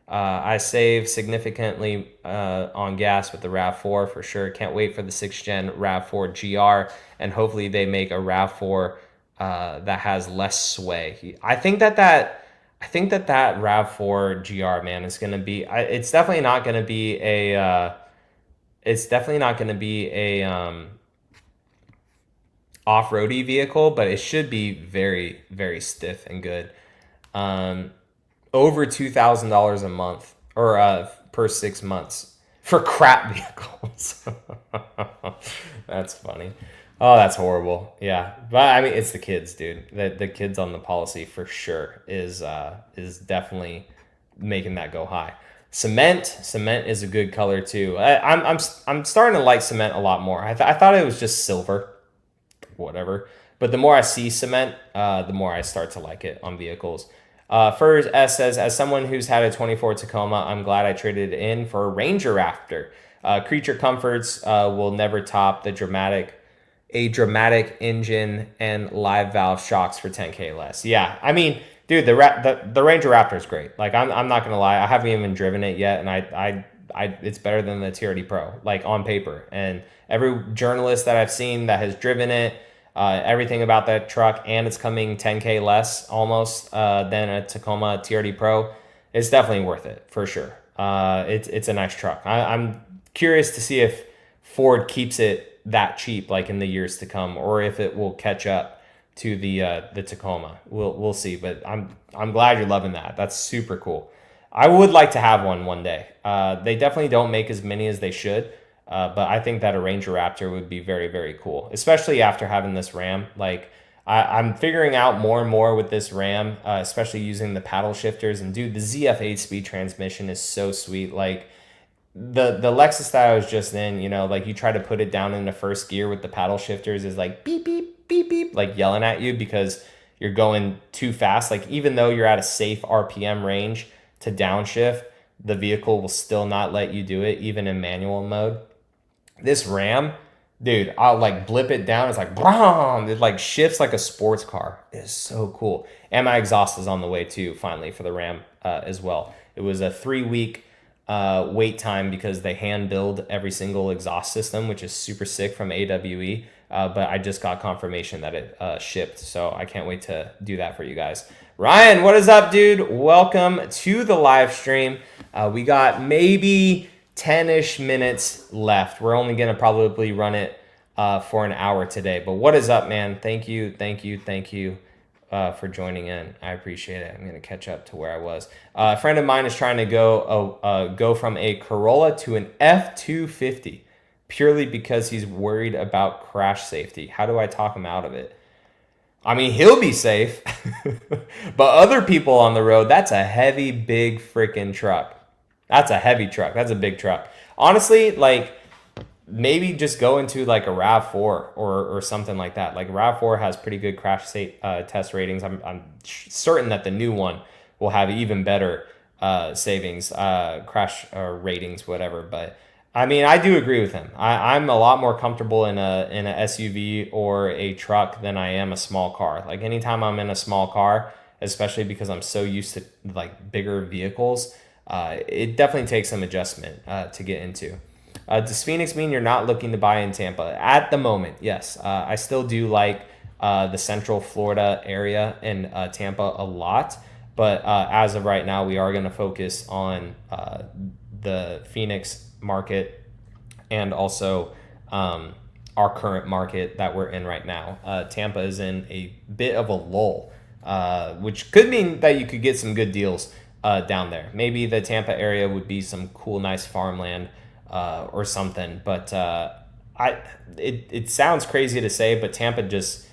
I save significantly on gas with the RAV4 for sure. Can't wait for the 6th gen RAV4 GR, and hopefully they make a RAV4 that has less sway. I think that RAV4 GR, man, is going to be, it's definitely not going to be a off-roady vehicle, but it should be very, very stiff and good. Over $2,000 a month or per 6 months for crap vehicles. That's funny. Oh, that's horrible. Yeah, but I mean, it's the kids, dude. The kids on the policy for sure is definitely making that go high. Cement is a good color too. I'm starting to like cement a lot more. I thought it was just silver, whatever. But the more I see cement, the more I start to like it on vehicles. Furs S says, as someone who's had a 24 Tacoma, I'm glad I traded it in for a Ranger Raptor. Creature comforts will never top the dramatic engine and live valve shocks for 10K less. Yeah, I mean, dude, the Ranger Raptor is great. Like, I'm not gonna lie, I haven't even driven it yet, and I it's better than the TRD Pro, like on paper. And every journalist that I've seen that has driven it, everything about that truck, and it's coming 10K less almost than a Tacoma TRD Pro, it's definitely worth it for sure. It's a nice truck. I'm curious to see if Ford keeps it that cheap like in the years to come, or if it will catch up to the Tacoma. We'll see, but I'm glad you're loving that. That's super cool. I would like to have one day. They definitely don't make as many as they should, but I think that a Ranger Raptor would be very, very cool, especially after having this Ram. Like I'm figuring out more and more with this Ram, especially using the paddle shifters. And dude, the ZF 8-speed transmission is so sweet. Like the Lexus that I was just in, you know, like you try to put it down into first gear with the paddle shifters is like beep, beep, beep, beep, like yelling at you because you're going too fast, like even though you're at a safe RPM range to downshift, the vehicle will still not let you do it, even in manual mode. This Ram, dude, I'll like blip it down. It's like, brom. It like shifts like a sports car. It's so cool. And my exhaust is on the way too, finally, for the Ram as well. It was a 3-week wait time because they hand build every single exhaust system, which is super sick from AWE. But I just got confirmation that it shipped. So I can't wait to do that for you guys. Ryan, what is up, dude? Welcome to the live stream. We got maybe 10-ish minutes left. We're only going to probably run it for an hour today. But what is up, man? Thank you for joining in. I appreciate it. I'm going to catch up to where I was. A friend of mine is trying to go from a Corolla to an F-250 purely because he's worried about crash safety. How do I talk him out of it? I mean, he'll be safe, but other people on the road, that's a heavy, big freaking truck. That's a heavy truck. That's a big truck. Honestly, like maybe just go into like a RAV4 or something like that. Like RAV4 has pretty good crash test ratings. I'm certain that the new one will have even better savings, crash ratings, whatever. But I mean, I do agree with him. I'm a lot more comfortable in a SUV or a truck than I am a small car. Like anytime I'm in a small car, especially because I'm so used to like bigger vehicles, it definitely takes some adjustment to get into. Does Phoenix mean you're not looking to buy in Tampa? At the moment, yes. I still do like the Central Florida area and Tampa a lot. But as of right now, we are going to focus on the Phoenix market and also our current market that we're in right now. Tampa is in a bit of a lull, which could mean that you could get some good deals down there. Maybe the Tampa area would be some cool, nice farmland or something. But it sounds crazy to say, but Tampa just,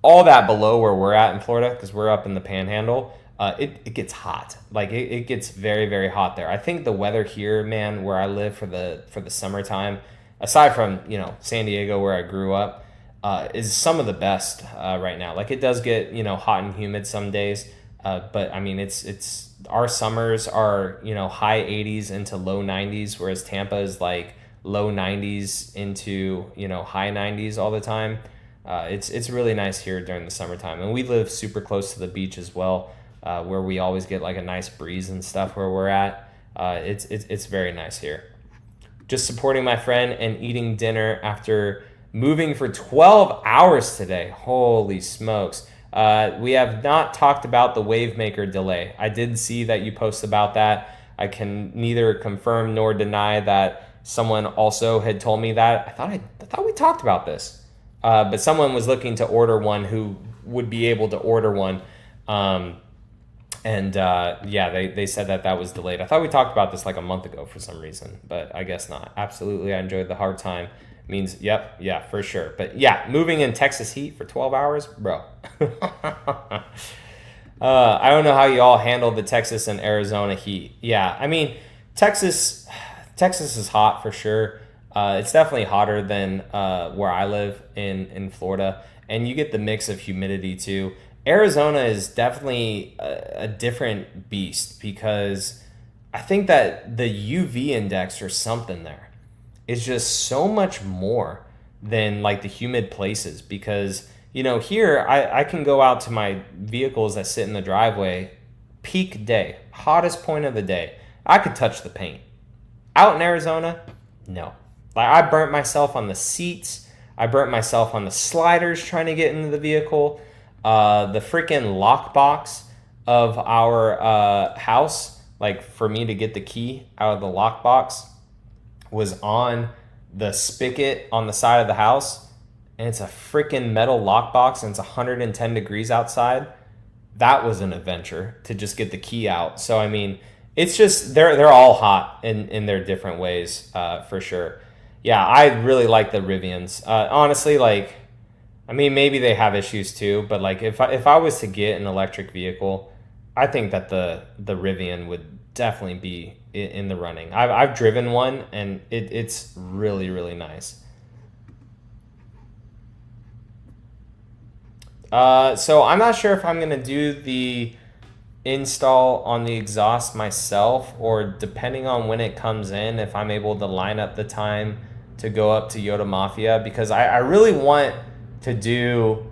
all that below where we're at in Florida, because we're up in the Panhandle, it gets hot. Like it gets very, very hot there. I think the weather here, man, where I live for the summertime, aside from, you know, San Diego where I grew up, is some of the best right now. Like it does get, you know, hot and humid some days, but I mean it's our summers are, you know, high 80s into low 90s, whereas Tampa is like low 90s into, you know, high 90s all the time. It's really nice here during the summertime, and we live super close to the beach as well. Where we always get like a nice breeze and stuff where we're at. It's very nice here. Just supporting my friend and eating dinner after moving for 12 hours today. Holy smokes. We have not talked about the Wavemaker delay. I did see that you post about that. I can neither confirm nor deny that someone also had told me that. I thought we talked about this. But someone was looking to order one who would be able to order one. Yeah, they said that was delayed. I thought we talked about this like a month ago for some reason, but I guess not. Absolutely, I enjoyed the hard time. Means, yep, yeah, for sure. But yeah, moving in Texas heat for 12 hours, bro. I don't know how you all handle the Texas and Arizona heat. Yeah, I mean, Texas is hot for sure. It's definitely hotter than where I live in Florida, and you get the mix of humidity too. Arizona is definitely a different beast because I think that the UV index or something there is just so much more than like the humid places because, you know, here I can go out to my vehicles that sit in the driveway, peak day, hottest point of the day. I could touch the paint. Out in Arizona, no. Like I burnt myself on the seats. I burnt myself on the sliders trying to get into the vehicle. The freaking lockbox of our house, like for me to get the key out of the lockbox, was on the spigot on the side of the house, and it's a freaking metal lockbox, and it's 110 degrees outside. That was an adventure to just get the key out. So I mean, it's just they're all hot in their different ways, for sure. Yeah, I really like the Rivians. Honestly, like, I mean, maybe they have issues too, but like if I was to get an electric vehicle, I think that the Rivian would definitely be in the running. I've driven one, and it's really, really nice. So I'm not sure if I'm going to do the install on the exhaust myself, or depending on when it comes in, if I'm able to line up the time to go up to Yoda Mafia, because I really want to do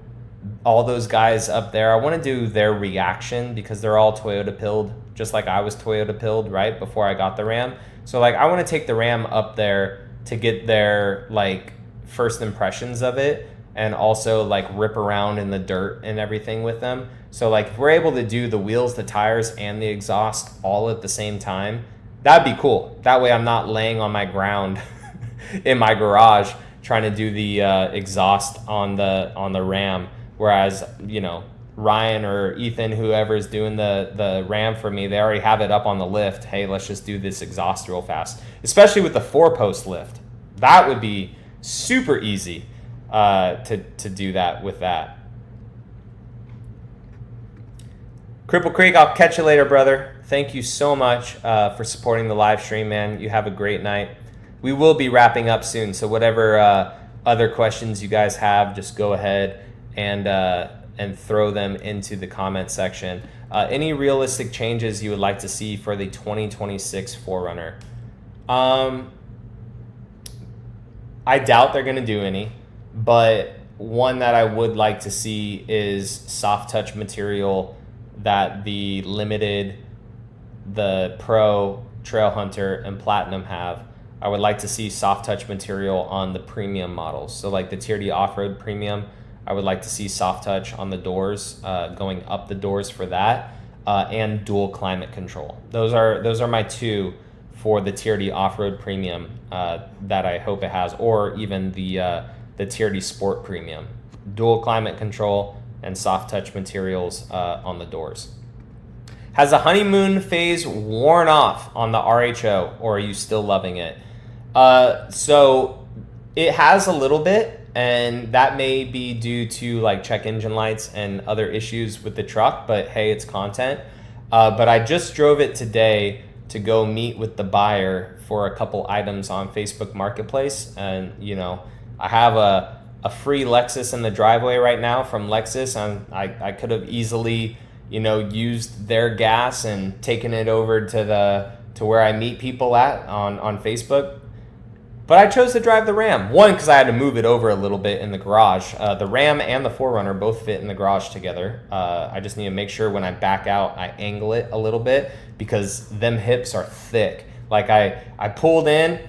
all those guys up there. I want to do their reaction because they're all Toyota pilled, just like I was Toyota pilled right before I got the Ram. So like I want to take the Ram up there to get their like first impressions of it, and also like rip around in the dirt and everything with them. So like if we're able to do the wheels, the tires, and the exhaust all at the same time, that'd be cool. That way I'm not laying on my ground in my garage trying to do the exhaust on the Ram. Whereas, you know, Ryan or Ethan, whoever's doing the Ram for me, they already have it up on the lift. Hey, let's just do this exhaust real fast. Especially with the 4-post lift. That would be super easy to do that with that. Cripple Creek, I'll catch you later, brother. Thank you so much for supporting the live stream, man. You have a great night. We will be wrapping up soon, so whatever other questions you guys have, just go ahead and throw them into the comment section. Any realistic changes you would like to see for the 2026 4Runner? I doubt they're going to do any, but one that I would like to see is soft touch material that the Limited, the Pro, Trailhunter, and Platinum have. I would like to see soft touch material on the premium models. So like the Tier D Off-Road Premium, I would like to see soft touch on the doors, going up the doors for that, and dual climate control. Those are my two for the Tier D Off-Road Premium that I hope it has, or even the Tier D Sport Premium. Dual climate control and soft touch materials on the doors. Has the honeymoon phase worn off on the RHO, or are you still loving it? So it has a little bit, and that may be due to like check engine lights and other issues with the truck, but hey, it's content. But I just drove it today to go meet with the buyer for a couple items on Facebook Marketplace. And, you know, I have a free Lexus in the driveway right now from Lexus. And I could have easily, you know, used their gas and taken it over to where I meet people at on Facebook. But I chose to drive the Ram. One, because I had to move it over a little bit in the garage. The Ram and the 4Runner both fit in the garage together. I just need to make sure when I back out, I angle it a little bit, because them hips are thick. Like I pulled in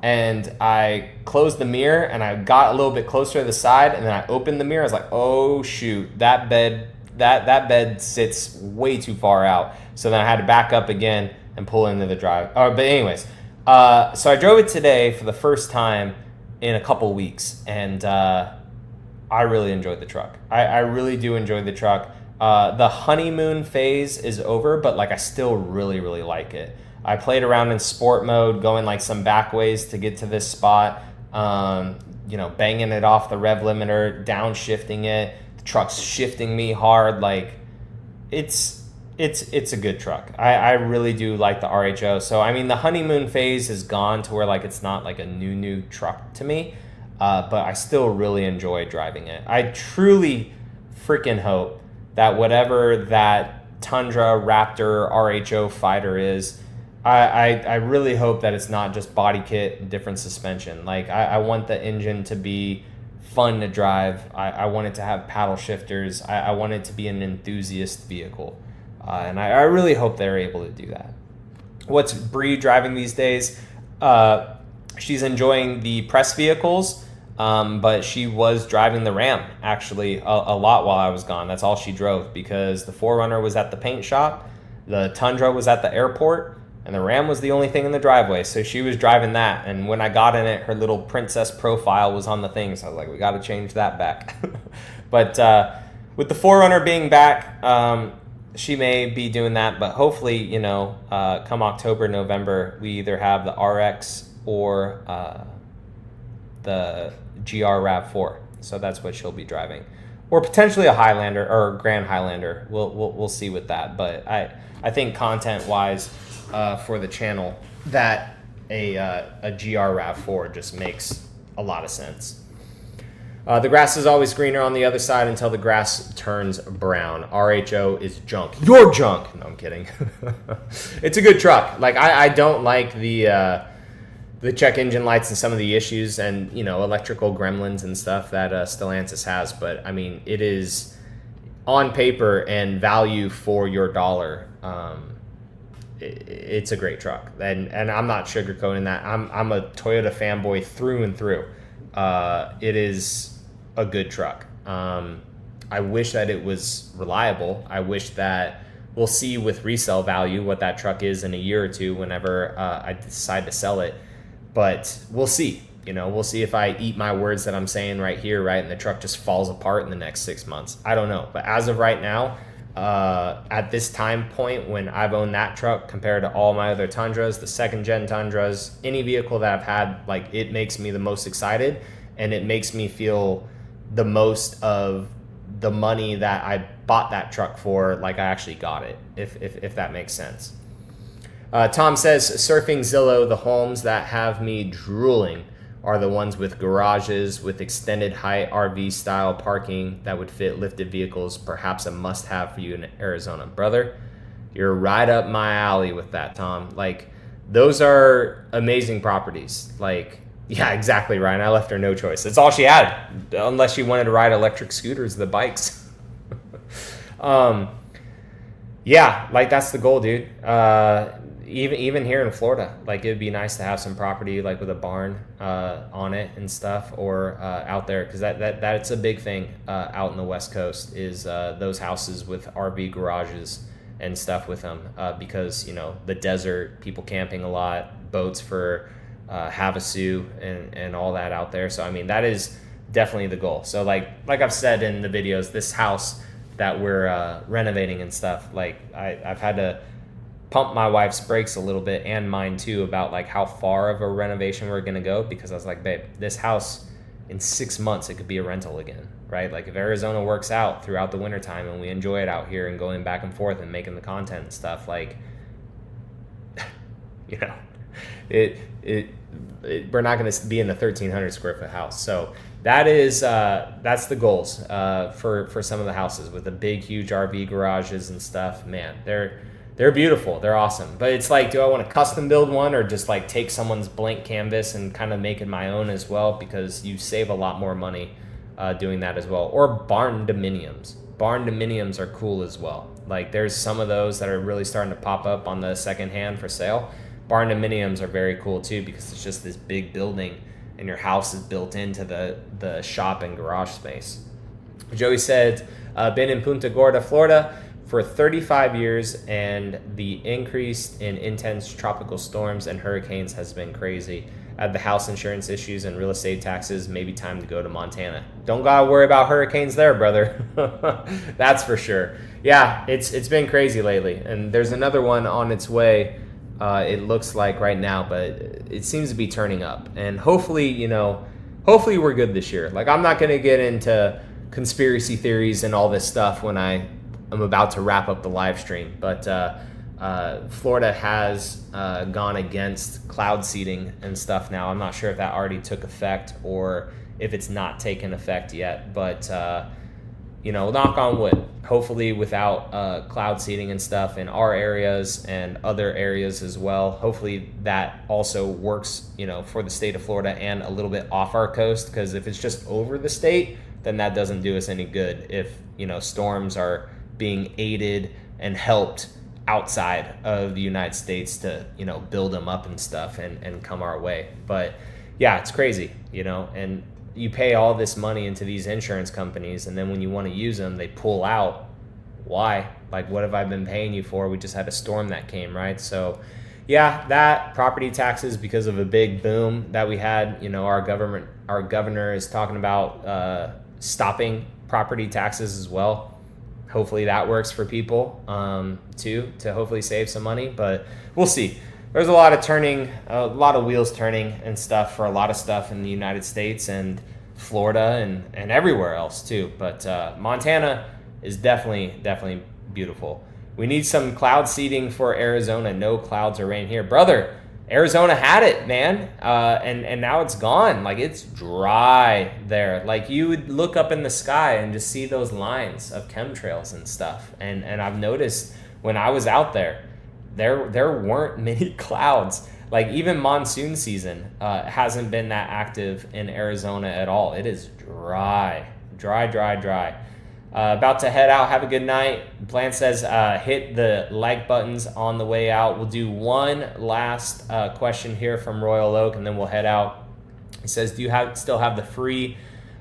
and I closed the mirror and I got a little bit closer to the side, and then I opened the mirror. I was like, oh shoot, that bed sits way too far out. So then I had to back up again and pull into the drive. But anyways. So I drove it today for the first time in a couple weeks, and I really enjoyed the truck. I really do enjoy the truck. The honeymoon phase is over, but like I still really, really like it. I played around in sport mode, going like some back ways to get to this spot, you know, banging it off the rev limiter, downshifting it. The truck's shifting me hard. Like it's a good truck. I really do like the RHO. So, I mean, the honeymoon phase is gone to where, like, it's not like a new truck to me. But I still really enjoy driving it. I truly freaking hope that whatever that Tundra, Raptor, RHO fighter is, I really hope that it's not just body kit and different suspension. Like, I want the engine to be fun to drive. I want it to have paddle shifters. I want it to be an enthusiast vehicle. And I really hope they're able to do that. What's Bree driving these days? She's enjoying the press vehicles, but she was driving the Ram actually a lot while I was gone. That's all she drove, because the 4Runner was at the paint shop, the Tundra was at the airport, and the Ram was the only thing in the driveway. So she was driving that. And when I got in it, her little princess profile was on the thing. So I was like, we got to change that back. But with the 4Runner being back, she may be doing that, but hopefully, you know, come October, November, we either have the RX or the GR RAV4. So that's what she'll be driving, or potentially a Highlander or a Grand Highlander. We'll see with that. But I think content wise, for the channel, that a GR RAV4 just makes a lot of sense. The grass is always greener on the other side until the grass turns brown. RHO is junk. You're junk. No, I'm kidding. It's a good truck. Like I don't like the check engine lights and some of the issues and electrical gremlins and stuff that Stellantis has. But I mean, it is on paper and value for your dollar. It's a great truck, and I'm not sugarcoating that. I'm a Toyota fanboy through and through. It is a good truck. I wish that it was reliable. I wish that we'll see with resale value what that truck is in a year or two whenever I decide to sell it. But we'll see. We'll see if I eat my words that I'm saying right here, right, and the truck just falls apart in the next 6 months. I don't know. But as of right now, at this time point when I've owned that truck compared to all my other Tundras, the second-gen Tundras, any vehicle that I've had, like, it makes me the most excited, and it makes me feel the most of the money that I bought that truck for, like I actually got it, if that makes sense. Tom says, surfing Zillow, the homes that have me drooling are the ones with garages with extended height RV style parking that would fit lifted vehicles, perhaps a must-have for you in Arizona. Brother, you're right up my alley with that, Tom. Like, those are amazing properties. Like, yeah, exactly, Ryan. I left her no choice. That's all she had, unless she wanted to ride electric scooters, the bikes. Yeah, like, that's the goal, dude. Even here in Florida, like, it'd be nice to have some property like with a barn on it and stuff, or out there, because that's a big thing out in the West Coast is those houses with RV garages and stuff with them, because the desert, people camping a lot, boats for Havasu and all that out there. So I mean, that is definitely the goal. So like I've said in the videos, this house that we're renovating and stuff, like I've had to pump my wife's brakes a little bit, and mine too, about like how far of a renovation we're gonna go, because I was like, babe, this house in 6 months it could be a rental again, right? Like, if Arizona works out throughout the wintertime and we enjoy it out here and going back and forth and making the content and stuff, like, we're not going to be in a 1,300 square foot house. So that's the goals for some of the houses with the big, huge RV garages and stuff. Man, they're beautiful. They're awesome. But it's like, do I want to custom build one, or just like take someone's blank canvas and kind of make it my own as well? Because you save a lot more money doing that as well. Or Barnominiums. Barnominiums are cool as well. Like, there's some of those that are really starting to pop up on the second hand for sale. Barnominiums are very cool too, because it's just this big building and your house is built into the shop and garage space. Joey said, been in Punta Gorda, Florida for 35 years, and the increase in intense tropical storms and hurricanes has been crazy. Add the house insurance issues and real estate taxes, maybe time to go to Montana. Don't gotta worry about hurricanes there, brother. That's for sure. Yeah, it's been crazy lately, and there's another one on its way. It looks like right now, but it seems to be turning up, and hopefully we're good this year. Like, I'm not gonna get into conspiracy theories and all this stuff when I'm about to wrap up the live stream, but Florida has gone against cloud seeding and stuff now. I'm not sure if that already took effect or if it's not taken effect yet, but knock on wood, hopefully without cloud seeding and stuff in our areas and other areas as well. Hopefully that also works, for the state of Florida and a little bit off our coast, because if it's just over the state, then that doesn't do us any good. If, storms are being aided and helped outside of the United States to, build them up and stuff and come our way. But yeah, it's crazy, and you pay all this money into these insurance companies, and then when you want to use them, they pull out. Why? Like, what have I been paying you for? We just had a storm that came, right? So yeah, that property taxes, because of a big boom that we had, our governor is talking about stopping property taxes as well. Hopefully that works for people too, to hopefully save some money, but we'll see. There's a lot of wheels turning and stuff for a lot of stuff in the United States and Florida and everywhere else too. But Montana is definitely beautiful. We need some cloud seeding for Arizona. No clouds or rain here. Brother, Arizona had it, man, and now it's gone. Like, it's dry there. Like, you would look up in the sky and just see those lines of chemtrails and stuff. And I've noticed when I was out there weren't many clouds. Like, even monsoon season hasn't been that active in Arizona at all. It is dry. About to head out. Have a good night. Plan says hit the like buttons on the way out. We'll do one last question here from Royal Oak, and then we'll head out. He says, do you still have the free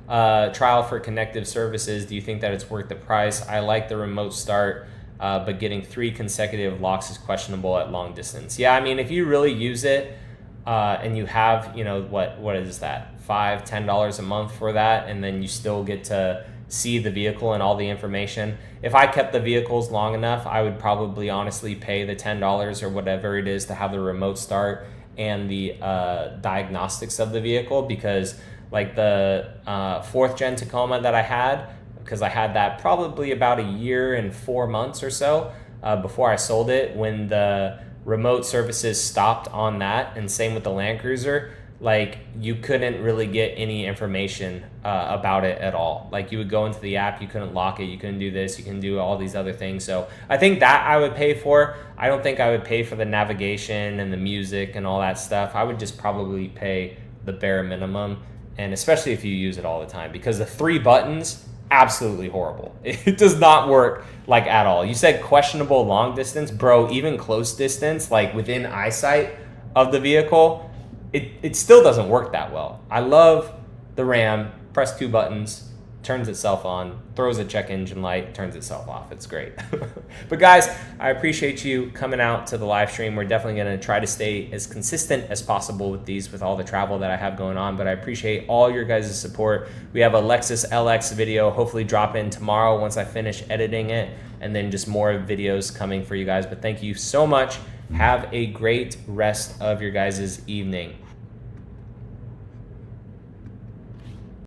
trial for connective services? Do you think that it's worth the price? I like the remote start, but getting 3 consecutive locks is questionable at long distance. Yeah, I mean, if you really use it and you have, what is that, $5-10 a month for that, and then you still get to see the vehicle and all the information. If I kept the vehicles long enough, I would probably honestly pay the $10 or whatever it is to have the remote start and the diagnostics of the vehicle, because like the 4th gen Tacoma that I had, because I had that probably about a year and 4 months or so before I sold it, when the remote services stopped on that, and same with the Land Cruiser, like you couldn't really get any information about it at all. Like, you would go into the app, you couldn't lock it, you couldn't do this, you can do all these other things. So I think that I would pay for. I don't think I would pay for the navigation and the music and all that stuff. I would just probably pay the bare minimum, and especially if you use it all the time, because the 3 buttons, absolutely horrible. It does not work like at all. You said questionable long distance, bro. Even close distance, like within eyesight of the vehicle, it still doesn't work that well. I love the Ram. Press 2 buttons, turns itself on, throws a check engine light, turns itself off. It's great. But guys, I appreciate you coming out to the live stream. We're definitely going to try to stay as consistent as possible with these, with all the travel that I have going on. But I appreciate all your guys' support. We have a Lexus LX video hopefully drop in tomorrow once I finish editing it, and then just more videos coming for you guys. But thank you so much. Have a great rest of your guys' evening.